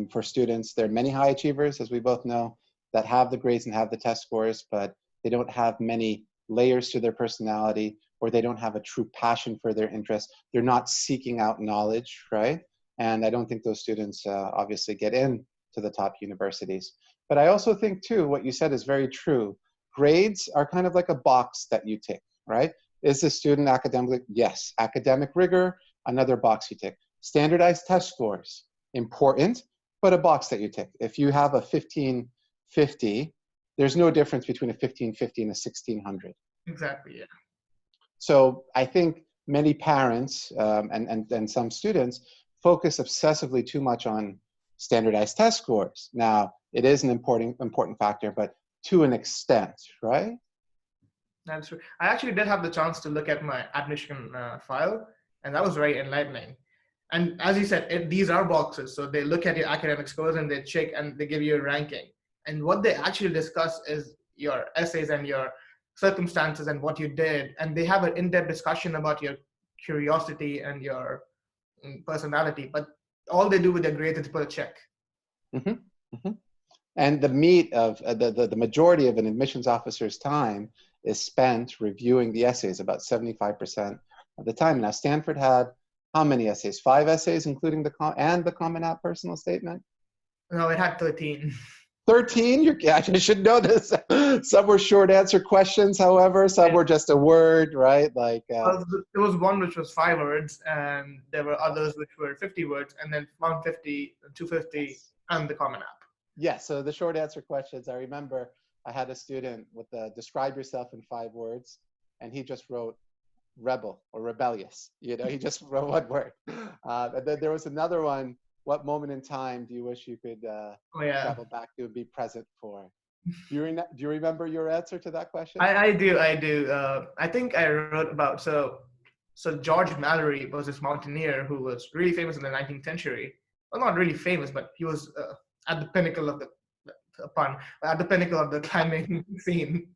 Speaker 2: for students. There are many high achievers, as we both know, that have the grades and have the test scores, but they don't have many layers to their personality, or they don't have a true passion for their interest. They're not seeking out knowledge, right? And I don't think those students obviously get in to the top universities. But I also think too, what you said is very true. Grades are kind of like a box that you tick, right? Is the student academic? Yes. Academic rigor, another box you tick. Standardized test scores, important, but a box that you tick. If you have a 1550, there's no difference between a 1550 and a 1600.
Speaker 1: Exactly, yeah.
Speaker 2: So I think many parents and some students focus obsessively too much on standardized test scores. Now, it is an important factor, but to an extent, right?
Speaker 1: That's true. I actually did have the chance to look at my admission file, and that was very enlightening. And as you said, these are boxes. So they look at your academic scores and they check and they give you a ranking. And what they actually discuss is your essays and your circumstances and what you did. And they have an in-depth discussion about your curiosity and your personality. But all they do with their grades is put a check.
Speaker 2: Mm-hmm. Mm-hmm. And the meat of the majority of an admissions officer's time is spent reviewing the essays, about 75% of the time. Now, Stanford had how many essays? 5 essays, including the Common App personal statement?
Speaker 1: No, it had 13.
Speaker 2: 13? I should know this. Some were short answer questions, however. Some were just a word, right? Like
Speaker 1: well, there was one which was 5 words, and there were others which were 50 words, and then 150, 250, and the Common App.
Speaker 2: Yeah, so the short answer questions, I remember I had a student with describe yourself in 5 words, and he just wrote rebel or rebellious. He just wrote one word. And then there was another one, what moment in time do you wish you could travel back to and be present for? Do you remember your answer to that question?
Speaker 1: I do. I think I wrote about, so George Mallory was this mountaineer who was really famous in the 19th century. Well, not really famous, but he was at the pinnacle of the at the pinnacle of the climbing scene.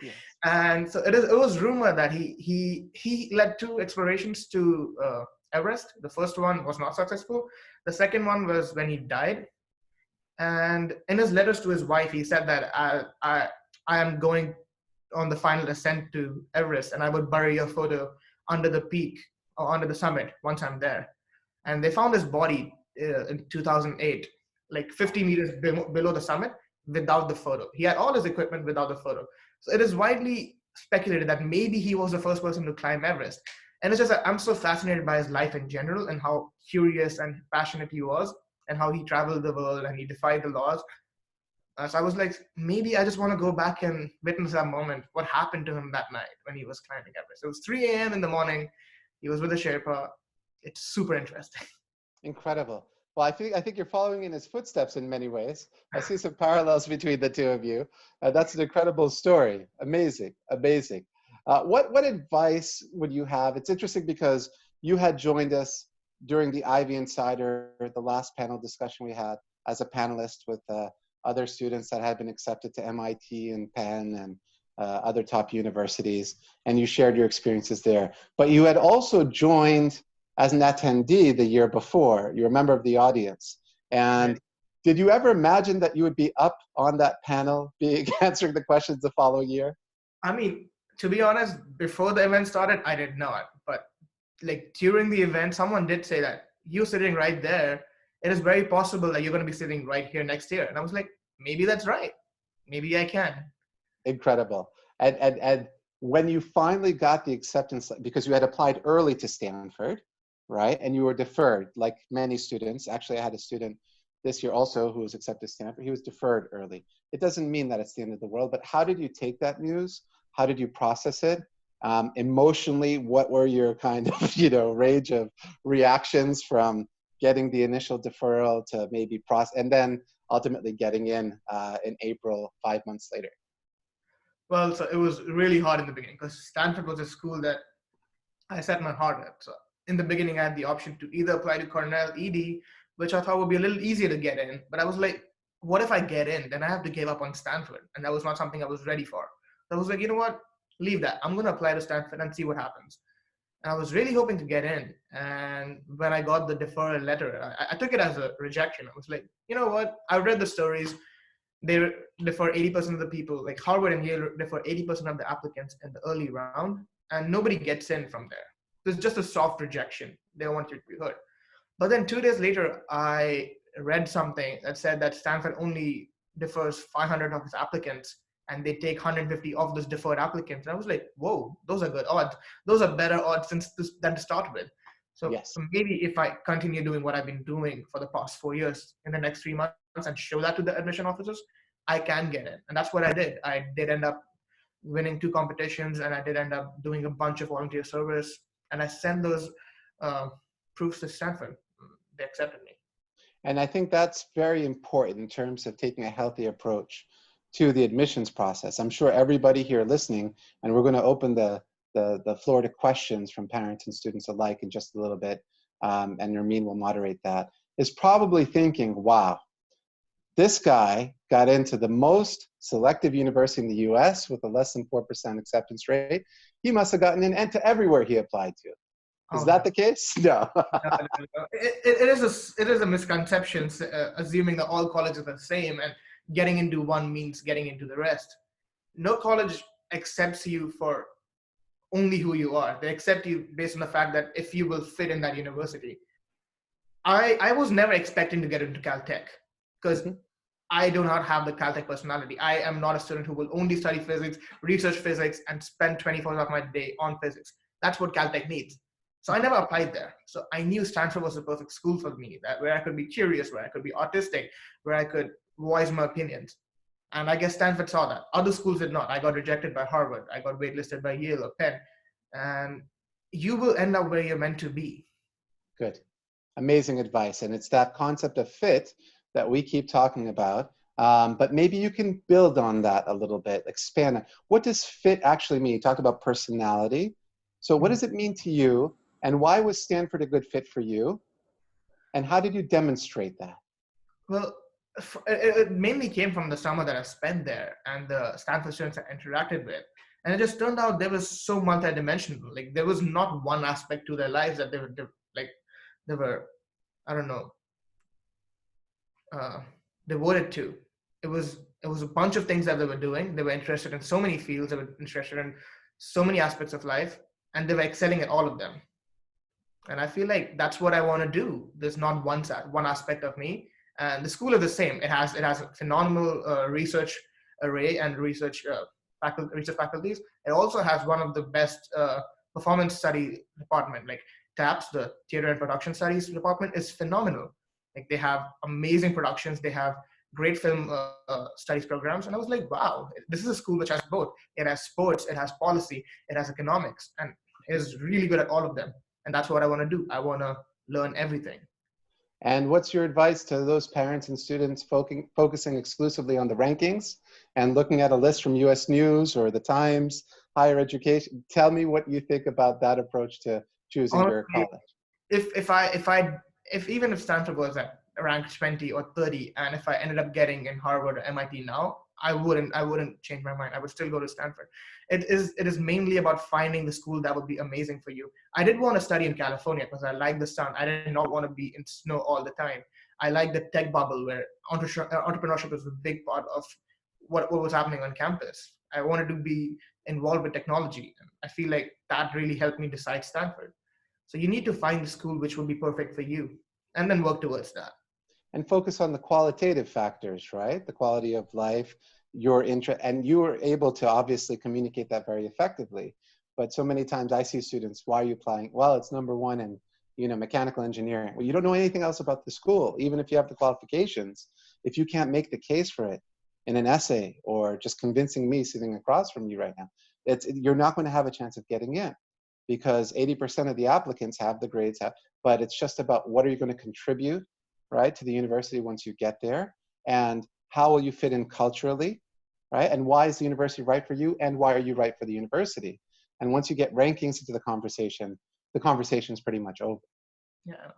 Speaker 2: Yes.
Speaker 1: And so it was rumored that he led 2 explorations to Everest. The first one was not successful. The second one was when he died. And in his letters to his wife, he said that I am going on the final ascent to Everest, and I would bury your photo under the peak or under the summit once I'm there. And they found his body in 2008, like 50 meters below the summit, without the photo. He had all his equipment without the photo. So it is widely speculated that maybe he was the first person to climb Everest. And it's just that I'm so fascinated by his life in general and how curious and passionate he was, and how he traveled the world and he defied the laws. So I was like, maybe I just want to go back and witness that moment. What happened to him that night when he was climbing Everest? It was 3 a.m. in the morning. He was with a Sherpa. It's super interesting.
Speaker 2: Incredible. Well, I think you're following in his footsteps in many ways. I see some parallels between the two of you. That's an incredible story. Amazing, amazing. What advice would you have? It's interesting because you had joined us during the Ivy Insider, the last panel discussion we had, as a panelist with other students that had been accepted to MIT and Penn and other top universities, and you shared your experiences there. But you had also joined as an attendee the year before. You're a member of the audience. And did you ever imagine that you would be up on that panel answering the questions the following year?
Speaker 1: I mean, to be honest, before the event started, I did not. But like during the event, someone did say that you're sitting right there. It is very possible that you're going to be sitting right here next year. And I was like, maybe that's right. Maybe I can.
Speaker 2: Incredible. And when you finally got the acceptance, because you had applied early to Stanford, right? And you were deferred, like many students. Actually, I had a student this year also who was accepted to Stanford. He was deferred early. It doesn't mean that it's the end of the world, but how did you take that news? How did you process it? Emotionally, what were your kind of, range of reactions from getting the initial deferral to maybe and then ultimately getting in April, 5 months later?
Speaker 1: Well, so it was really hard in the beginning because Stanford was a school that I set my heart at. So in the beginning, I had the option to either apply to Cornell ED, which I thought would be a little easier to get in. But I was like, what if I get in? Then I have to give up on Stanford. And that was not something I was ready for. So I was like, you know what? Leave that. I'm going to apply to Stanford and see what happens. And I was really hoping to get in. And when I got the deferral letter, I took it as a rejection. I was like, you know what? I read the stories. They defer 80% of the people, like Harvard and Yale defer 80% of the applicants in the early round, and nobody gets in from there. There's just a soft rejection. They don't want you to be heard. But then 2 days later, I read something that said that Stanford only defers 500 of its applicants, and they take 150 of those deferred applicants. And I was like, whoa, those are good odds. Those are better odds than to start with. So
Speaker 2: yes.
Speaker 1: maybe if I continue doing what I've been doing for the past 4 years in the next 3 months and show that to the admission officers, I can get in. And that's what I did. I did end up winning 2 competitions, and I did end up doing a bunch of volunteer service. And I sent those proofs to Stanford. They accepted me.
Speaker 2: And I think that's very important in terms of taking a healthy approach to the admissions process. I'm sure everybody here listening, and we're going to open the floor to questions from parents and students alike in just a little bit, and Nermeen will moderate that, is probably thinking, wow, this guy got into the most selective university in the US with a less than 4% acceptance rate. He must have gotten in to everywhere he applied to. Is
Speaker 1: Oh
Speaker 2: that
Speaker 1: no.
Speaker 2: the case? No.
Speaker 1: No, no, no. It is a misconception, assuming that all colleges are the same and getting into one means getting into the rest. No college accepts you for only who you are. They accept you based on the fact that if you will fit in that university. I was never expecting to get into Caltech because
Speaker 2: Mhm.
Speaker 1: I do not have the Caltech personality. I am not a student who will only study physics, research physics, and spend 24 hours of my day on physics. That's what Caltech needs. So I never applied there. So I knew Stanford was the perfect school for me, that where I could be curious, where I could be artistic, where I could voice my opinions. And I guess Stanford saw that. Other schools did not. I got rejected by Harvard. I got waitlisted by Yale or Penn. And you will end up where you're meant to be.
Speaker 2: Good. Amazing advice. And it's that concept of fit that we keep talking about. But maybe you can build on that a little bit, expand it. What does fit actually mean? You talked about personality. So what does it mean to you? And why was Stanford a good fit for you? And how did you demonstrate that?
Speaker 1: Well, it mainly came from the summer that I spent there and the Stanford students I interacted with. And it just turned out they were so multidimensional. Like there was not one aspect to their lives that like they were, I don't know, uh, devoted to. It was a bunch of things that they were doing. They were interested in so many fields. They were interested in so many aspects of life, and they were excelling at all of them. And I feel like that's what I want to do. There's not one aspect of me, and the school is the same. It has a phenomenal research array and research faculties. It also has one of the best performance study department. Like TAPS, the Theater and Production Studies department, is phenomenal. Like they have amazing productions. They have great film studies programs, and I was like, wow, this is a school which has both. It has sports, it has policy, it has economics, and it is really good at all of them. And that's what I want to do. I want to learn everything.
Speaker 2: And what's your advice to those parents and students focusing exclusively on the rankings and looking at a list from US News or the Times, higher education? Tell me what you think about that approach to choosing your
Speaker 1: Honestly,
Speaker 2: college.
Speaker 1: if even if Stanford was at rank 20 or 30, and if I ended up getting in Harvard or MIT now, I wouldn't change my mind. I would still go to Stanford. It is mainly about finding the school that would be amazing for you. I did want to study in California because I like the sun. I did not want to be in snow all the time. I like the tech bubble where entrepreneurship is a big part of what was happening on campus. I wanted to be involved with technology. I feel like that really helped me decide Stanford. So you need to find the school which will be perfect for you and then work towards that.
Speaker 2: And focus on the qualitative factors, right? The quality of life, your interest, and you were able to obviously communicate that very effectively. But so many times I see students, why are you applying? Well, it's number one in, mechanical engineering. Well, you don't know anything else about the school, even if you have the qualifications. If you can't make the case for it in an essay or just convincing me sitting across from you right now, you're not going to have a chance of getting in because 80% of the applicants have the grades, but it's just about what are you going to contribute, right, to the university once you get there, and how will you fit in culturally, right, and why is the university right for you, and why are you right for the university? And once you get rankings into the conversation is pretty much over.
Speaker 1: Yeah.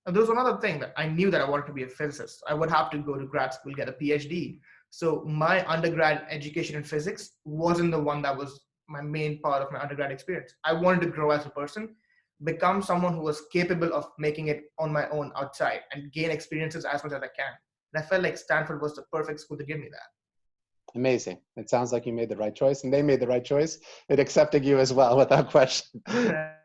Speaker 1: And there was another thing that I knew that I wanted to be a physicist. I would have to go to grad school, get a PhD. So my undergrad education in physics wasn't the one that was my main part of my undergrad experience. I wanted to grow as a person, become someone who was capable of making it on my own outside and gain experiences as much as I can. And I felt like Stanford was the perfect school to give me that.
Speaker 2: Amazing. It sounds like you made the right choice, and they made the right choice in accepting you as well, without question.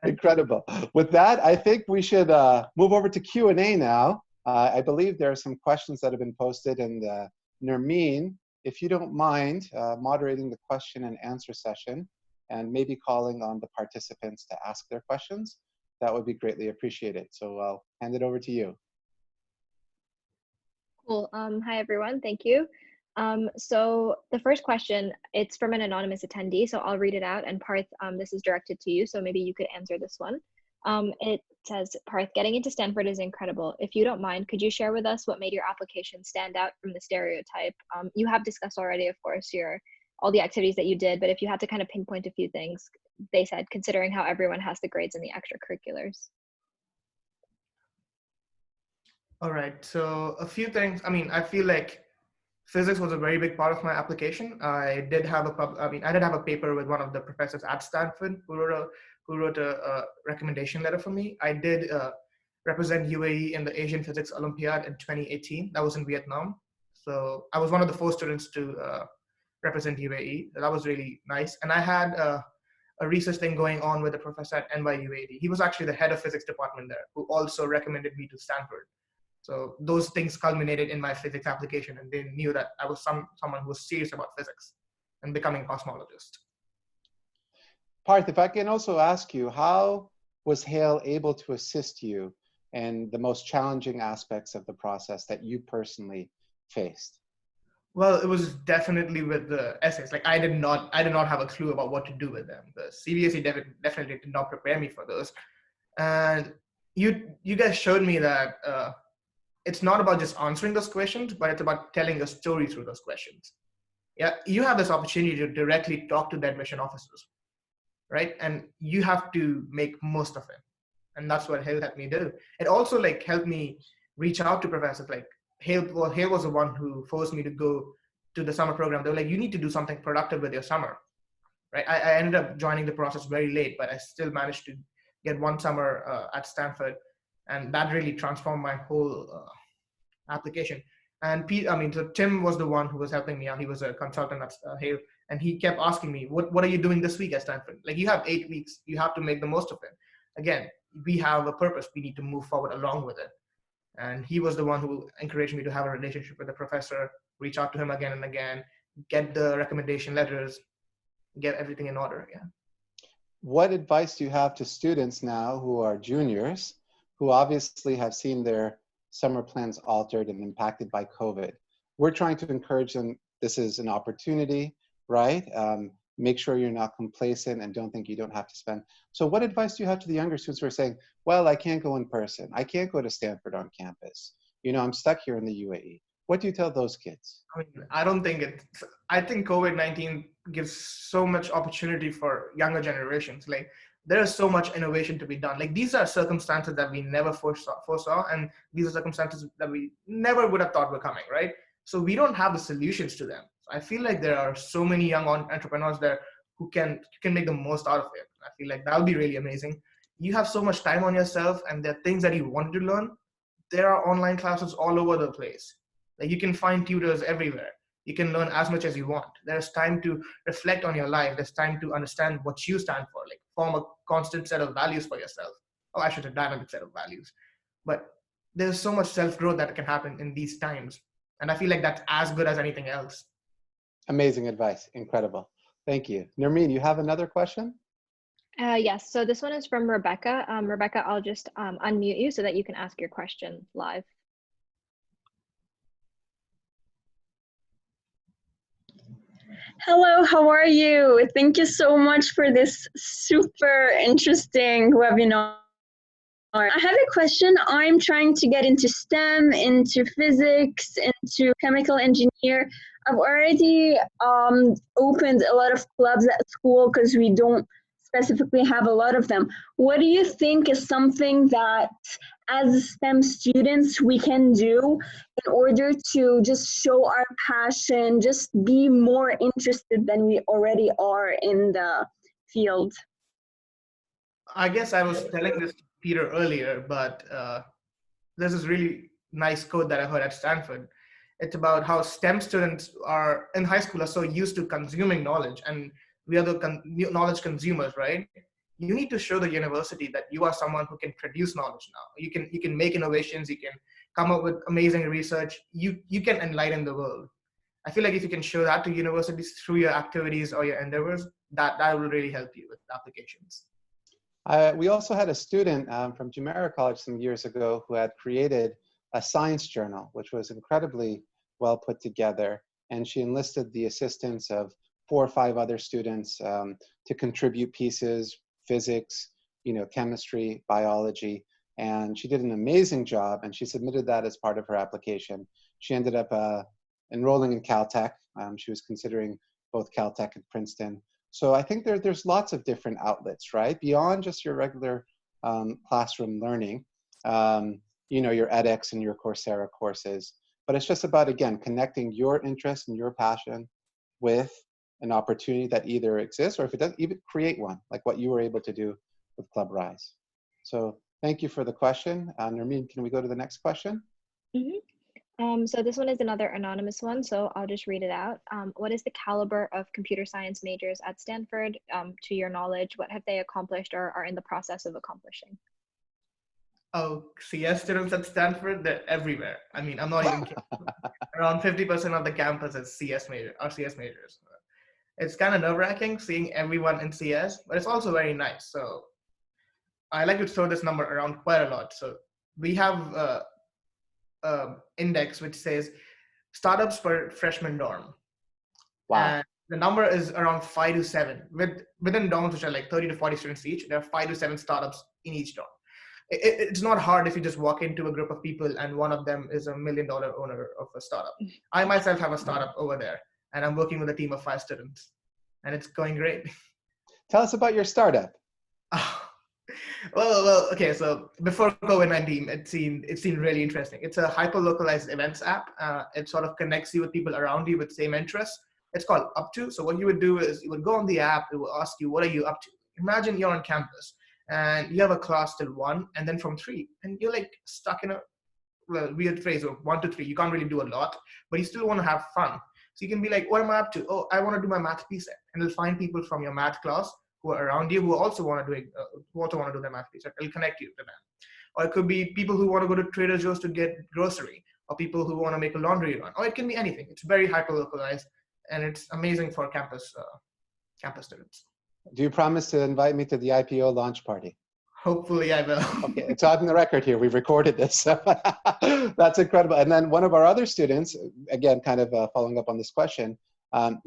Speaker 2: Incredible. With that, I think we should move over to Q&A now. I believe there are some questions that have been posted, and Nermeen, if you don't mind moderating the question and answer session and maybe calling on the participants to ask their questions, that would be greatly appreciated. So I'll hand it over to you.
Speaker 3: Cool. Hi, everyone. Thank you. So the first question, it's from an anonymous attendee, so I'll read it out. And Parth, this is directed to you, so maybe you could answer this one. It says, Parth, getting into Stanford is incredible. If you don't mind, could you share with us what made your application stand out from the stereotype? You have discussed already, of course, all the activities that you did, but if you had to kind of pinpoint a few things, they said, considering how everyone has the grades and the extracurriculars.
Speaker 1: All right. So a few things. I mean, I feel like physics was a very big part of my application. I did have a paper with one of the professors at Stanford who wrote a who wrote a recommendation letter for me. I did represent UAE in the Asian Physics Olympiad in 2018. That was in Vietnam. So I was one of the 4 students to represent UAE. That was really nice. And I had a research thing going on with a professor at NYUAD. He was actually the head of physics department there, who also recommended me to Stanford. So those things culminated in my physics application, and they knew that I was someone who was serious about physics and becoming a cosmologist.
Speaker 2: Parth, if I can also ask you, how was Hale able to assist you in the most challenging aspects of the process that you personally faced?
Speaker 1: Well, it was definitely with the essays. Like I did not have a clue about what to do with them. The CBSE definitely did not prepare me for those. And you guys showed me that it's not about just answering those questions, but it's about telling a story through those questions. Yeah, you have this opportunity to directly talk to the admission officers, right? And you have to make most of it. And that's what Hale helped me do. It also like helped me reach out to professors. Like Hale was the one who forced me to go to the summer program. They were like, you need to do something productive with your summer, right? I ended up joining the process very late, but I still managed to get 1 summer at Stanford. And that really transformed my whole application. And so Tim was the one who was helping me out. He was a consultant at Hale, and he kept asking me, what are you doing this week at Stanford? Like you have 8 weeks, you have to make the most of it. Again, we have a purpose, we need to move forward along with it. And he was the one who encouraged me to have a relationship with the professor, reach out to him again and again, get the recommendation letters, get everything in order. Yeah.
Speaker 2: What advice do you have to students now who are juniors, who obviously have seen their summer plans altered and impacted by COVID? We're trying to encourage them, this is an opportunity, right? Make sure you're not complacent and don't think you don't have to spend. So what advice do you have to the younger students who are saying, well, I can't go in person. I can't go to Stanford on campus. You know, I'm stuck here in the UAE. What do you tell those kids?
Speaker 1: I think COVID-19 gives so much opportunity for younger generations. Like there is so much innovation to be done. Like these are circumstances that we never foresaw, and these are circumstances that we never would have thought were coming, right? So we don't have the solutions to them. I feel like there are so many young entrepreneurs there who can make the most out of it. I feel like that would be really amazing. You have so much time on yourself, and there are things that you want to learn. There are online classes all over the place. Like you can find tutors everywhere. You can learn as much as you want. There's time to reflect on your life. There's time to understand what you stand for, like form a constant set of values for yourself. Oh, I should have dynamic set of values. But there's so much self-growth that can happen in these times. And I feel like that's as good as anything else.
Speaker 2: Amazing advice. Incredible. Thank you. Nermeen, you have another question?
Speaker 3: Yes, so this one is from Rebecca. Rebecca, I'll just unmute you so that you can ask your question live.
Speaker 4: Hello, how are you? Thank you so much for this super interesting webinar. I have a question. I'm trying to get into STEM, into physics, into chemical engineer. I've already opened a lot of clubs at school because we don't specifically have a lot of them. What do you think is something that as STEM students we can do in order to just show our passion, just be more interested than we already are in the field?
Speaker 1: I guess I was telling this to Peter earlier, but there's this really nice quote that I heard at Stanford. It's about how STEM students are in high school are so used to consuming knowledge, and we are the knowledge consumers, right? You need to show the university that you are someone who can produce knowledge now. You can make innovations, you can come up with amazing research, you can enlighten the world. I feel like if you can show that to universities through your activities or your endeavors, that will really help you with applications.
Speaker 2: We also had a student from Jumeirah College some years ago who had created a science journal, which was incredibly well put together. And she enlisted the assistance of 4 or 5 other students to contribute pieces, physics, chemistry, biology. And she did an amazing job, and she submitted that as part of her application. She ended up enrolling in Caltech. She was considering both Caltech and Princeton. So I think there's lots of different outlets, right? Beyond just your regular classroom learning, your edX and your Coursera courses. But it's just about, again, connecting your interest and your passion with an opportunity that either exists, or if it doesn't, even create one, like what you were able to do with Club Rise. So thank you for the question. Nermeen, can we go to the next question?
Speaker 3: So this one is another anonymous one, so I'll just read it out. What is the caliber of computer science majors at Stanford? To your knowledge, what have they accomplished or are in the process of accomplishing?
Speaker 1: Oh, CS students at Stanford, they're everywhere. I mean, I'm not even kidding. Around 50% of the campus is CS majors. It's kind of nerve-wracking seeing everyone in CS, but it's also very nice. So I like to throw this number around quite a lot. So we have index which says startups per freshman dorm.
Speaker 2: Wow.
Speaker 1: And the number is around 5 to 7. Within dorms, which are like 30 to 40 students each, there are 5 to 7 startups in each dorm. It's not hard if you just walk into a group of people and one of them is $1 million owner of a startup. I myself have a startup over there, and I'm working with a team of 5 students, and it's going great.
Speaker 2: Tell us about your startup.
Speaker 1: Well, okay. So before COVID-19, it seemed really interesting. It's a hyper-localized events app. It sort of connects you with people around you with same interests. It's called Up To. So what you would do is you would go on the app. It will ask you, what are you up to? Imagine you're on campus and you have a class till 1, and then from 3, and you're like stuck in a weird phase of 1 to 3. You can't really do a lot, but you still want to have fun. So you can be like, what am I up to? Oh, I want to do my math piece, and it'll find people from your math class who are around you who also want to do their math piece. It'll connect you to them. Or it could be people who want to go to Trader Joe's to get grocery, or people who want to make a laundry run, or it can be anything. It's very hyper localized, and it's amazing for campus students.
Speaker 2: Do you promise to invite me to the IPO launch party?
Speaker 1: Hopefully I will.
Speaker 2: Okay, it's on the record here. We've recorded this. That's incredible. And then one of our other students, again, kind of following up on this question,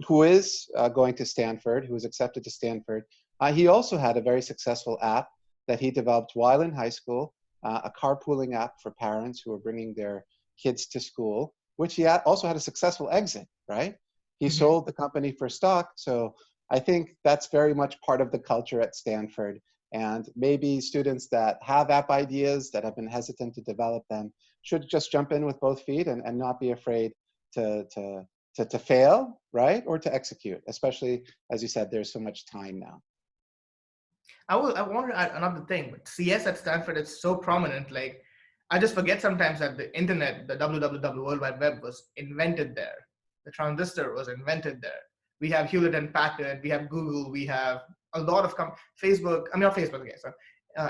Speaker 2: who is going to Stanford, who was accepted to Stanford, he also had a very successful app that he developed while in high school, a carpooling app for parents who are bringing their kids to school, which he also had a successful exit, right? He sold the company for stock. So I think that's very much part of the culture at Stanford. And maybe students that have app ideas that have been hesitant to develop them should just jump in with both feet and not be afraid to fail, right? Or to execute, especially, as you said, there's so much time now.
Speaker 1: I want to add another thing, but CS at Stanford is so prominent. Like, I just forget sometimes that the internet, the WWW, World Wide Web, was invented there. The transistor was invented there. We have Hewlett and Packard, we have Google, we have a lot of Facebook, I mean, not Facebook, okay, so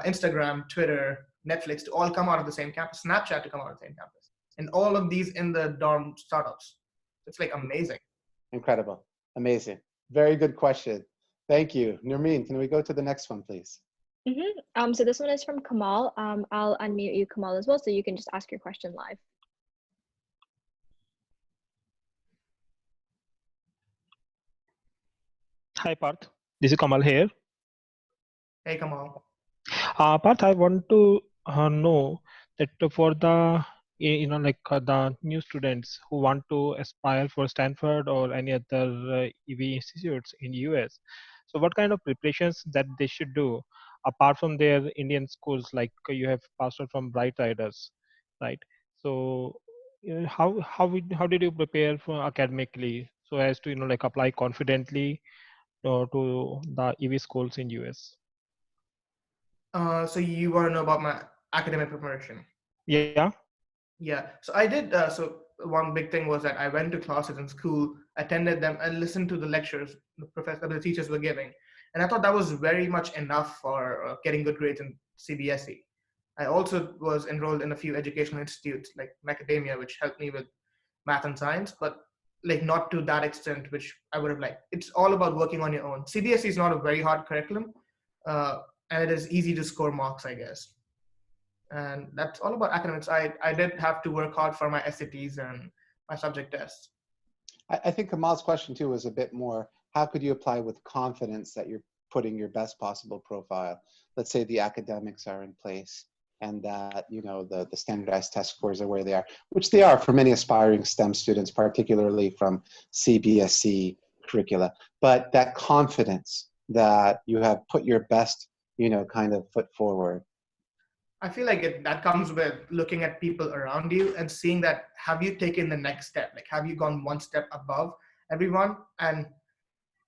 Speaker 1: Instagram, Twitter, Netflix to all come out of the same campus, Snapchat to come out of the same campus. And all of these in the dorm startups. It's like amazing.
Speaker 2: Incredible. Amazing. Very good question. Thank you. Nermeen, can we go to the next one, please?
Speaker 3: So this one is from Kamal. I'll unmute you, Kamal, as well, so you can just ask your question live.
Speaker 5: Hi, Parth. This is Kamal here.
Speaker 1: Hey, Kamal.
Speaker 5: Parth, I want to know that for the the new students who want to aspire for Stanford or any other EV institutes in US, so what kind of preparations that they should do apart from their Indian schools, like you have passed out from Bright Riders, right? So how did you prepare for academically so as to apply confidently to the EV schools in US?
Speaker 1: So you want to know about my academic preparation?
Speaker 5: Yeah.
Speaker 1: Yeah. So I did. So one big thing was that I went to classes in school, attended them, and listened to the lectures the teachers were giving. And I thought that was very much enough for getting good grades in CBSE. I also was enrolled in a few educational institutes like macadamia, which helped me with math and science, but like not to that extent, which I would have liked. It's all about working on your own. CBSE is not a very hard curriculum, and it is easy to score marks, I guess. And that's all about academics. I did have to work hard for my SATs and my subject tests.
Speaker 2: I think Kamal's question too was a bit more, how could you apply with confidence that you're putting your best possible profile? Let's say the academics are in place and that, the standardized test scores are where they are, which they are for many aspiring STEM students, particularly from CBSE curricula. But that confidence that you have put your best, kind of foot forward.
Speaker 1: I feel like that comes with looking at people around you and seeing that, have you taken the next step? Like, have you gone one step above everyone and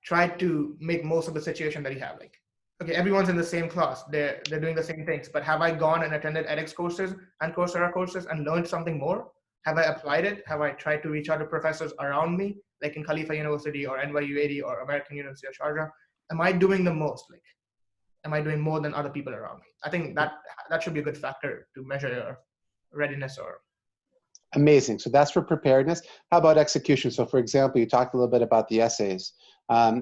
Speaker 1: tried to make most of the situation that you have? Like, okay, everyone's in the same class. They're doing the same things. But have I gone and attended edX courses and Coursera courses and learned something more? Have I applied it? Have I tried to reach out to professors around me, like in Khalifa University or NYU AD or American University of Sharjah? Am I doing the most? Like, am I doing more than other people around me? I think that should be a good factor to measure your readiness or.
Speaker 2: Amazing. So that's for preparedness. How about execution? So for example, you talked a little bit about the essays.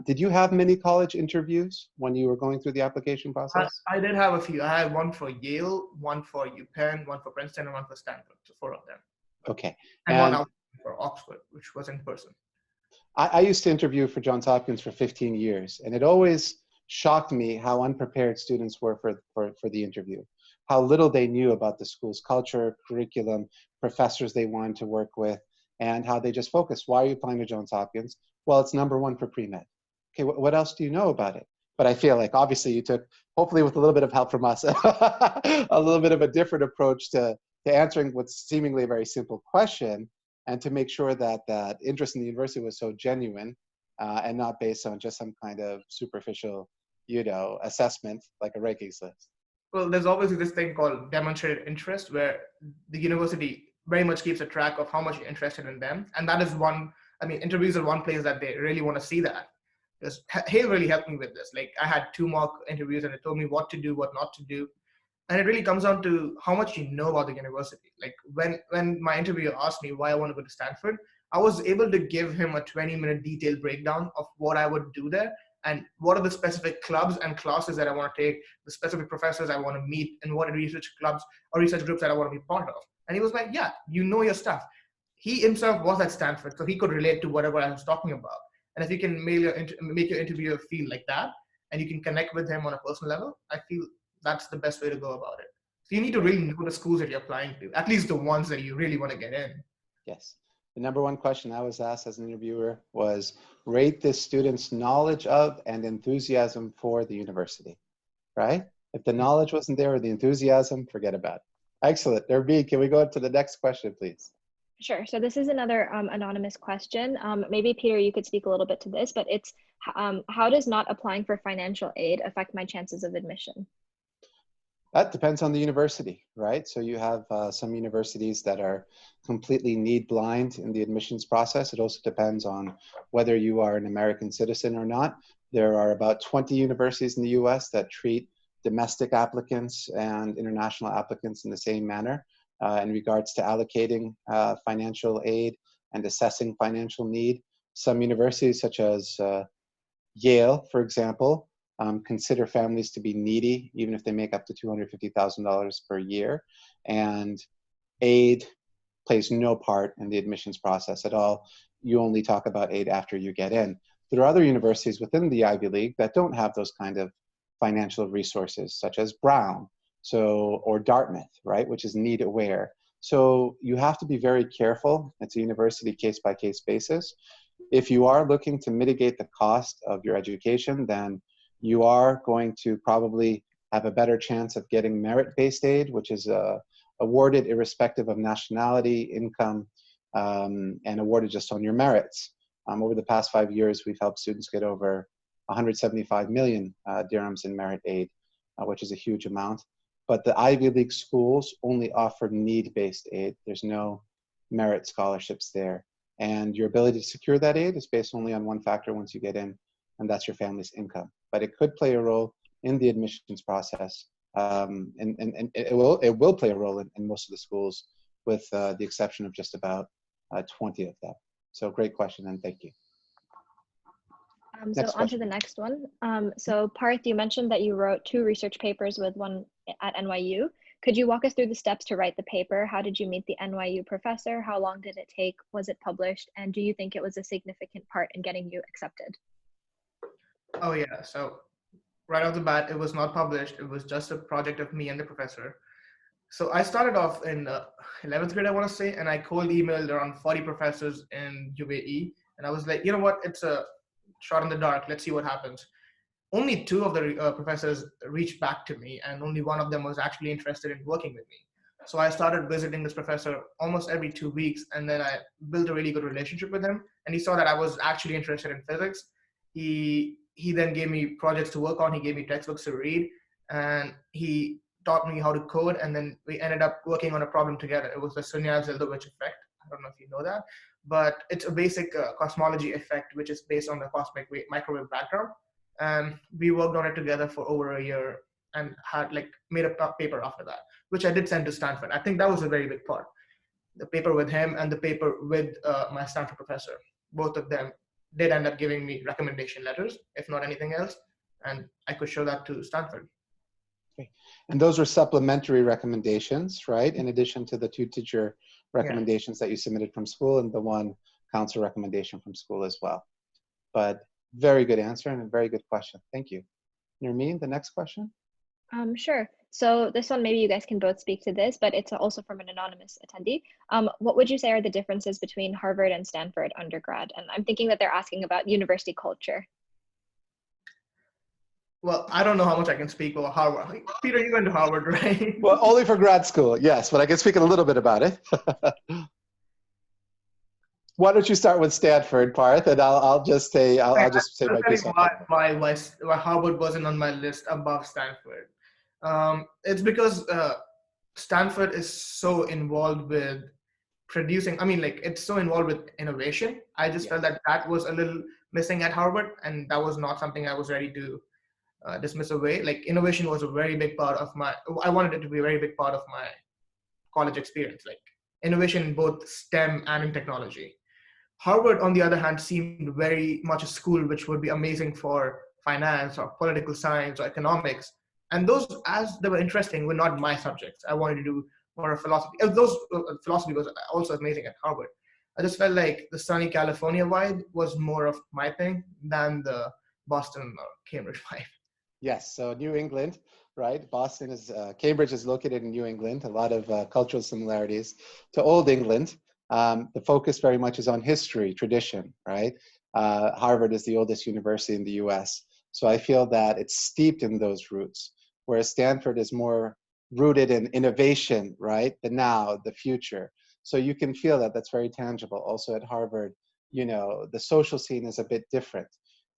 Speaker 2: Did you have many college interviews when you were going through the application process?
Speaker 1: I did have a few. I had one for Yale, one for UPenn, one for Princeton, and one for Stanford. So 4 of them.
Speaker 2: Okay.
Speaker 1: And one out for Oxford, which was in person.
Speaker 2: I used to interview for Johns Hopkins for 15 years, and it always shocked me how unprepared students were for the interview, how little they knew about the school's culture, curriculum, professors they wanted to work with, and how they just focused. Why are you applying to Johns Hopkins? Well, it's #1 for pre-med. Okay, what else do you know about it? But I feel like obviously you took, hopefully with a little bit of help from us, a little bit of a different approach to answering what's seemingly a very simple question, and to make sure that that interest in the university was so genuine and not based on just some kind of superficial, assessment like a rankings list.
Speaker 1: Well, there's obviously this thing called demonstrated interest, where the university very much keeps a track of how much you're interested in them. And that is interviews are one place that they really want to see that. Because Hale really helped me with this. Like, I had 2 mock interviews and it told me what to do, what not to do. And it really comes down to how much you know about the university. Like, when my interviewer asked me why I want to go to Stanford, I was able to give him a 20-minute detailed breakdown of what I would do there and what are the specific clubs and classes that I want to take, the specific professors I want to meet, and what research clubs or research groups that I want to be part of. And he was like, yeah, you know your stuff. He himself was at Stanford, so he could relate to whatever I was talking about. And if you can make your interviewer feel like that, and you can connect with him on a personal level, I feel that's the best way to go about it. So you need to really know the schools that you're applying to, at least the ones that you really want to get in.
Speaker 2: Yes. The #1 question I was asked as an interviewer was, rate the student's knowledge of and enthusiasm for the university, right? If the knowledge wasn't there or the enthusiasm, forget about it. Excellent. Nerbi, can we go to the next question, please?
Speaker 3: Sure. So this is another anonymous question. Maybe Peter, you could speak a little bit to this, but it's how does not applying for financial aid affect my chances of admission?
Speaker 2: That depends on the university, right? So you have some universities that are completely need blind in the admissions process. It also depends on whether you are an American citizen or not. There are about 20 universities in the US that treat domestic applicants and international applicants in the same manner in regards to allocating financial aid and assessing financial need. Some universities, such as Yale, for example, consider families to be needy, even if they make up to $250,000 per year. And aid plays no part in the admissions process at all. You only talk about aid after you get in. There are other universities within the Ivy League that don't have those kind of financial resources, such as Brown, or Dartmouth, right, which is need aware. So you have to be very careful. It's a university case-by-case basis. If you are looking to mitigate the cost of your education, then you are going to probably have a better chance of getting merit-based aid, which is awarded irrespective of nationality, income, and awarded just on your merits. Over the past 5 years, we've helped students get over 175 million dirhams in merit aid, which is a huge amount. But the Ivy League schools only offer need-based aid. There's no merit scholarships there. And your ability to secure that aid is based only on one factor once you get in, and that's your family's income. But it could play a role in the admissions process, and it will play a role in most of the schools, with the exception of just about 20 of them. So great question, and thank you.
Speaker 3: So on to the next one. So Parth, you mentioned that you wrote 2 research papers with one at NYU. Could you walk us through the steps to write the paper? How did you meet the NYU professor? How long did it take? Was it published? And do you think it was a significant part in getting you accepted?
Speaker 1: Oh yeah, so right off the bat, it was not published. It was just a project of me and the professor. So I started off in 11th grade, I want to say, and I cold emailed around 40 professors in UAE. And I was like, you know what, it's a shot in the dark. Let's see what happens. Only 2 of the professors reached back to me, and only 1 of them was actually interested in working with me. So I started visiting this professor almost every 2 weeks, and then I built a really good relationship with him. And he saw that I was actually interested in physics. He he then gave me projects to work on. He gave me textbooks to read, and he taught me how to code. And then we ended up working on a problem together. It was the Sunyaev-Zel'dovich effect. I don't know if you know that, but it's a basic cosmology effect, which is based on the cosmic microwave background. And we worked on it together for over a year and had made a paper after that, which I did send to Stanford. I think that was a very big part. The paper with him and the paper with my Stanford professor. Both of them did end up giving me recommendation letters, if not anything else. And I could show that to Stanford.
Speaker 2: Okay. And those were supplementary recommendations, right? In addition to the 2 teacher recommendations that you submitted from school and the 1 counselor recommendation from school as well. But very good answer and a very good question. Thank you. Nermeen, the next question?
Speaker 3: Sure. So this one, maybe you guys can both speak to this, but it's also from an anonymous attendee. What would you say are the differences between Harvard and Stanford undergrad? And I'm thinking that they're asking about university culture.
Speaker 1: Well, I don't know how much I can speak about Harvard. Peter, you went to Harvard, right?
Speaker 2: Well, only for grad school, yes, but I can speak a little bit about it. Why don't you start with Stanford, Parth, and I'll just say my piece on that.
Speaker 1: Why Harvard wasn't on my list above Stanford. It's because Stanford is so involved with producing. I mean, it's so involved with innovation. I just felt that was a little missing at Harvard, and that was not something I was ready to dismiss away. Innovation was a very big part of I wanted it to be a very big part of my college experience, innovation in both STEM and in technology. Harvard, on the other hand, seemed very much a school which would be amazing for finance or political science or economics. And those, as they were interesting, were not my subjects. I wanted to do more of philosophy. Philosophy was also amazing at Harvard. I just felt like the sunny California vibe was more of my thing than the Boston or Cambridge vibe.
Speaker 2: Yes, so New England, right? Cambridge is located in New England, a lot of cultural similarities to Old England. The focus very much is on history, tradition, right? Harvard is the oldest university in the US. So I feel that it's steeped in those roots, whereas Stanford is more rooted in innovation, right? The now, the future. So you can feel that that's very tangible. Also at Harvard, the social scene is a bit different.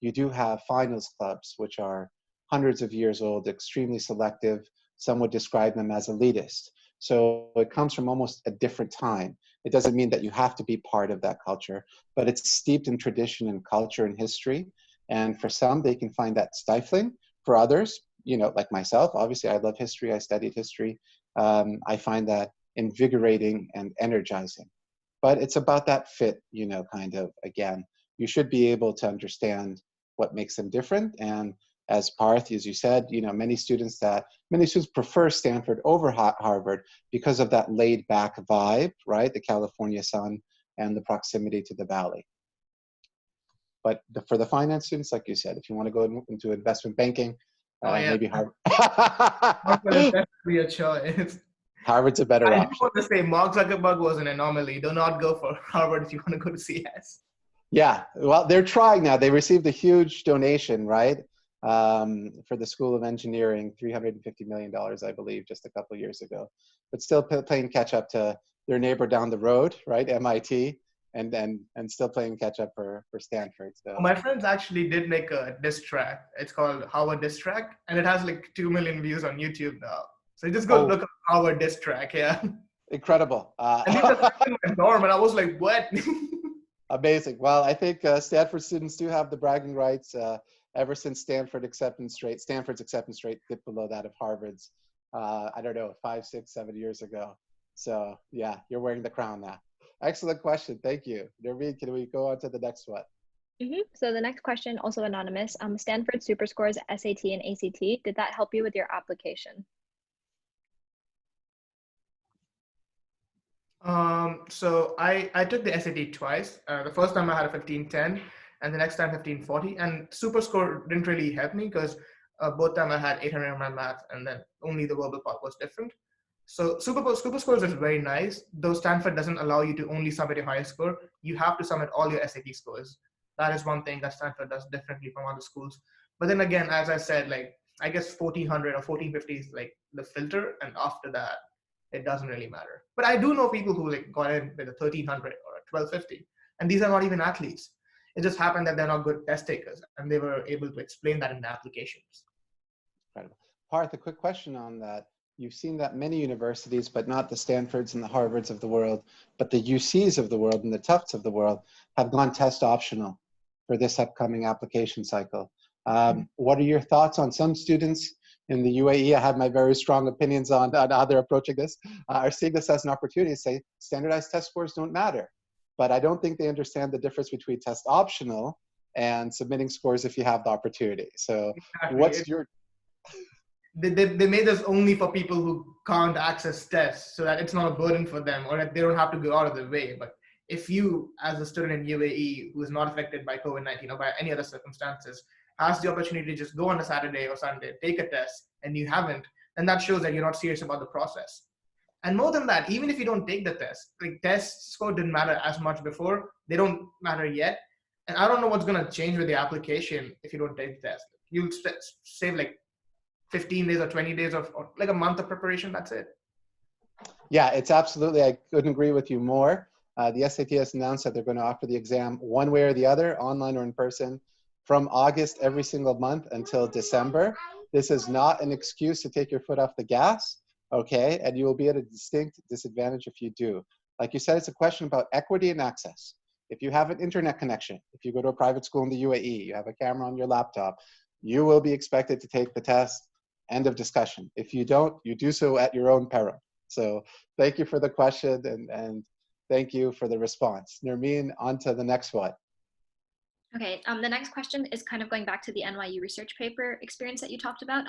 Speaker 2: You do have finals clubs, which are hundreds of years old, extremely selective. Some would describe them as elitist. So it comes from almost a different time. It doesn't mean that you have to be part of that culture, but it's steeped in tradition and culture and history. And for some, they can find that stifling. For others, like myself, obviously I love history, I studied history. I find that invigorating and energizing. But it's about that fit, kind of, again, you should be able to understand what makes them different. And as Parth, as you said, many students prefer Stanford over Harvard because of that laid back vibe, right? The California sun and the proximity to the valley. But for the finance students, like you said, if you want to go into investment banking, maybe Harvard.
Speaker 1: Harvard would be a choice.
Speaker 2: Harvard's a better option.
Speaker 1: I do want to say Mark Zuckerberg was an anomaly. Do not go for Harvard if you want to go to CS.
Speaker 2: Yeah, well, they're trying now. They received a huge donation, right? For the School of Engineering, $350 million, I believe, just a couple of years ago. But still playing catch up to their neighbor down the road, right? MIT, and still playing catch up for Stanford. So
Speaker 1: my friends actually did make a diss track. It's called Howard Diss Track, and it has 2 million views on YouTube now. So you just go look up Howard Diss Track, yeah.
Speaker 2: Incredible.
Speaker 1: And these are in my dorm, and I was like, what?
Speaker 2: Amazing. Well, I think Stanford students do have the bragging rights. Ever since Stanford's acceptance rate dipped below that of Harvard's, I don't know, 5, 6, 7 years ago. So yeah, you're wearing the crown now. Excellent question. Thank you. Nermeen, can we go on to the next one?
Speaker 3: So the next question, also anonymous. Stanford Superscores SAT and ACT. Did that help you with your application?
Speaker 1: So I took the SAT twice. The first time I had a 1510 and the next time 1540. And Superscore didn't really help me because both time I had 800 in my math and then only the verbal part was different. So Superscores is very nice, though Stanford doesn't allow you to only submit your highest score. You have to submit all your SAT scores. That is one thing that Stanford does differently from other schools. But then again, as I said, I guess 1400 or 1450 is the filter, and after that, it doesn't really matter. But I do know people who got in with a 1300 or a 1250, and these are not even athletes. It just happened that they're not good test takers, and they were able to explain that in the applications.
Speaker 2: Incredible. Parth, a quick question on that. You've seen that many universities, but not the Stanfords and the Harvards of the world, but the UCs of the world and the Tufts of the world have gone test optional for this upcoming application cycle. What are your thoughts on some students in the UAE? I have my very strong opinions on how they're approaching this, are seeing this as an opportunity to say standardized test scores don't matter. But I don't think they understand the difference between test optional and submitting scores if you have the opportunity. So
Speaker 1: Exactly.
Speaker 2: what's your...
Speaker 1: They made this only for people who can't access tests, so that it's not a burden for them, or that they don't have to go out of their way. But if you, as a student in UAE who is not affected by COVID-19 or by any other circumstances, has the opportunity to just go on a Saturday or Sunday, take a test, and you haven't, then that shows that you're not serious about the process. And more than that, even if you don't take the test, like test score didn't matter as much before, they don't matter yet. And I don't know what's going to change with the application if you don't take the test. You'll save like 15 days or 20 days or like a month of preparation. That's it.
Speaker 2: Yeah, it's absolutely, I couldn't agree with you more. The SAT has announced that they're going to offer the exam one way or the other, online or in person, from August every single month until December. This is not an excuse to take your foot off the gas, okay? And you will be at a distinct disadvantage if you do. Like you said, it's a question about equity and access. If you have an internet connection, if you go to a private school in the UAE, you have a camera on your laptop, you will be expected to take the test. End of discussion. If you don't, you do so at your own peril. So thank you for the question and thank you for the response. Nermeen, on to the next one.
Speaker 3: Okay, the next question is kind of going back to the NYU research paper experience that you talked about.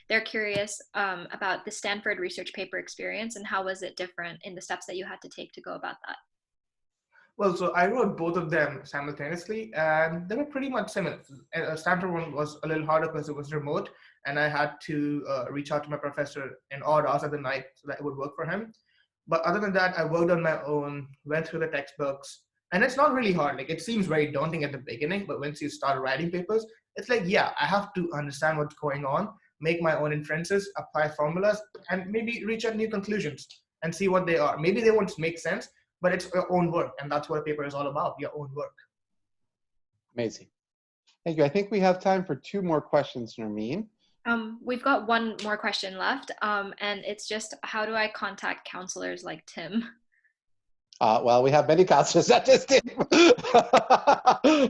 Speaker 3: They're curious about the Stanford research paper experience and how was it different in the steps that you had to take to go about that?
Speaker 1: Well, so I wrote both of them simultaneously, and they were pretty much similar. Stanford one was a little harder because it was remote, and I had to reach out to my professor in odd hours of the night so that it would work for him. But other than that, I worked on my own, went through the textbooks, and it's not really hard. Like, it seems very daunting at the beginning, but once you start writing papers, it's like, yeah, I have to understand what's going on, make my own inferences, apply formulas, and maybe reach out new conclusions and see what they are. Maybe they won't make sense, but it's your own work, and that's what a paper is all about, your own work.
Speaker 2: Amazing. Thank you. I think we have time for 2 more questions, Nermeen.
Speaker 3: We've got one more question left, and it's just, how do I contact counselors like Tim?
Speaker 2: Well, we have many counselors at this team.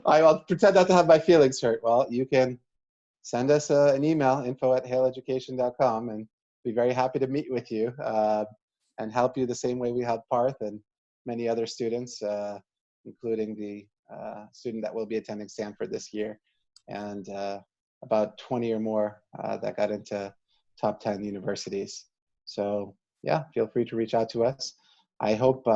Speaker 2: I'll pretend not to have my feelings hurt. Well, you can send us an email, info@haleeducation.com, and be very happy to meet with you and help you the same way we help Parth and many other students, including the student that will be attending Stanford this year, and about 20 or more that got into top 10 universities. So yeah, feel free to reach out to us. I hope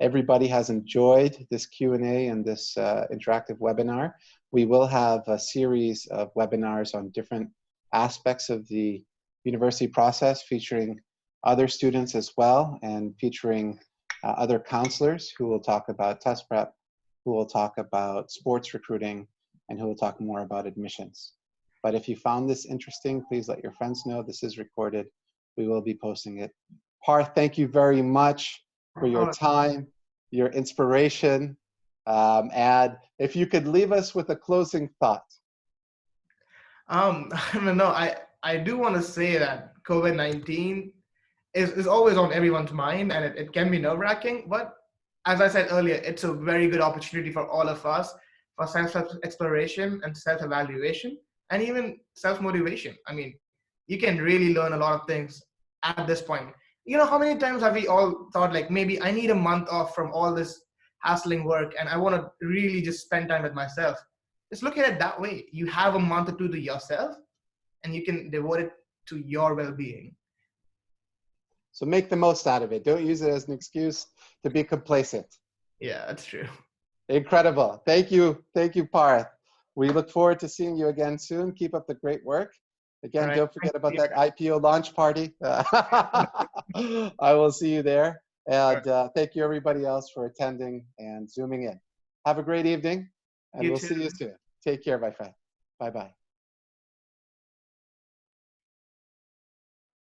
Speaker 2: everybody has enjoyed this Q&A and this interactive webinar. We will have a series of webinars on different aspects of the university process, featuring other students as well, and featuring other counselors who will talk about test prep, who will talk about sports recruiting, and who will talk more about admissions. But if you found this interesting, please let your friends know. This is recorded. We will be posting it. Parth, thank you very much for your time, your inspiration. And if you could leave us with a closing thought.
Speaker 1: I don't know. I do want to say that COVID-19 is always on everyone's mind, and it can be nerve-wracking. But as I said earlier, it's a very good opportunity for all of us for self-exploration and self-evaluation, and even self-motivation. I mean, you can really learn a lot of things at this point. You know, how many times have we all thought, like, maybe I need a month off from all this hassling work and I want to really just spend time with myself? Just look at it that way. You have a month or 2 to yourself, and you can devote it to your well-being.
Speaker 2: So make the most out of it. Don't use it as an excuse to be complacent.
Speaker 1: Yeah, that's true.
Speaker 2: Incredible. Thank you. Thank you, Parth. We look forward to seeing you again soon. Keep up the great work. Again, don't forget about that IPO launch party. I will see you there. And thank you, everybody else, for attending and Zooming in. Have a great evening, and we'll see you soon. Take care, my friend. Bye-bye.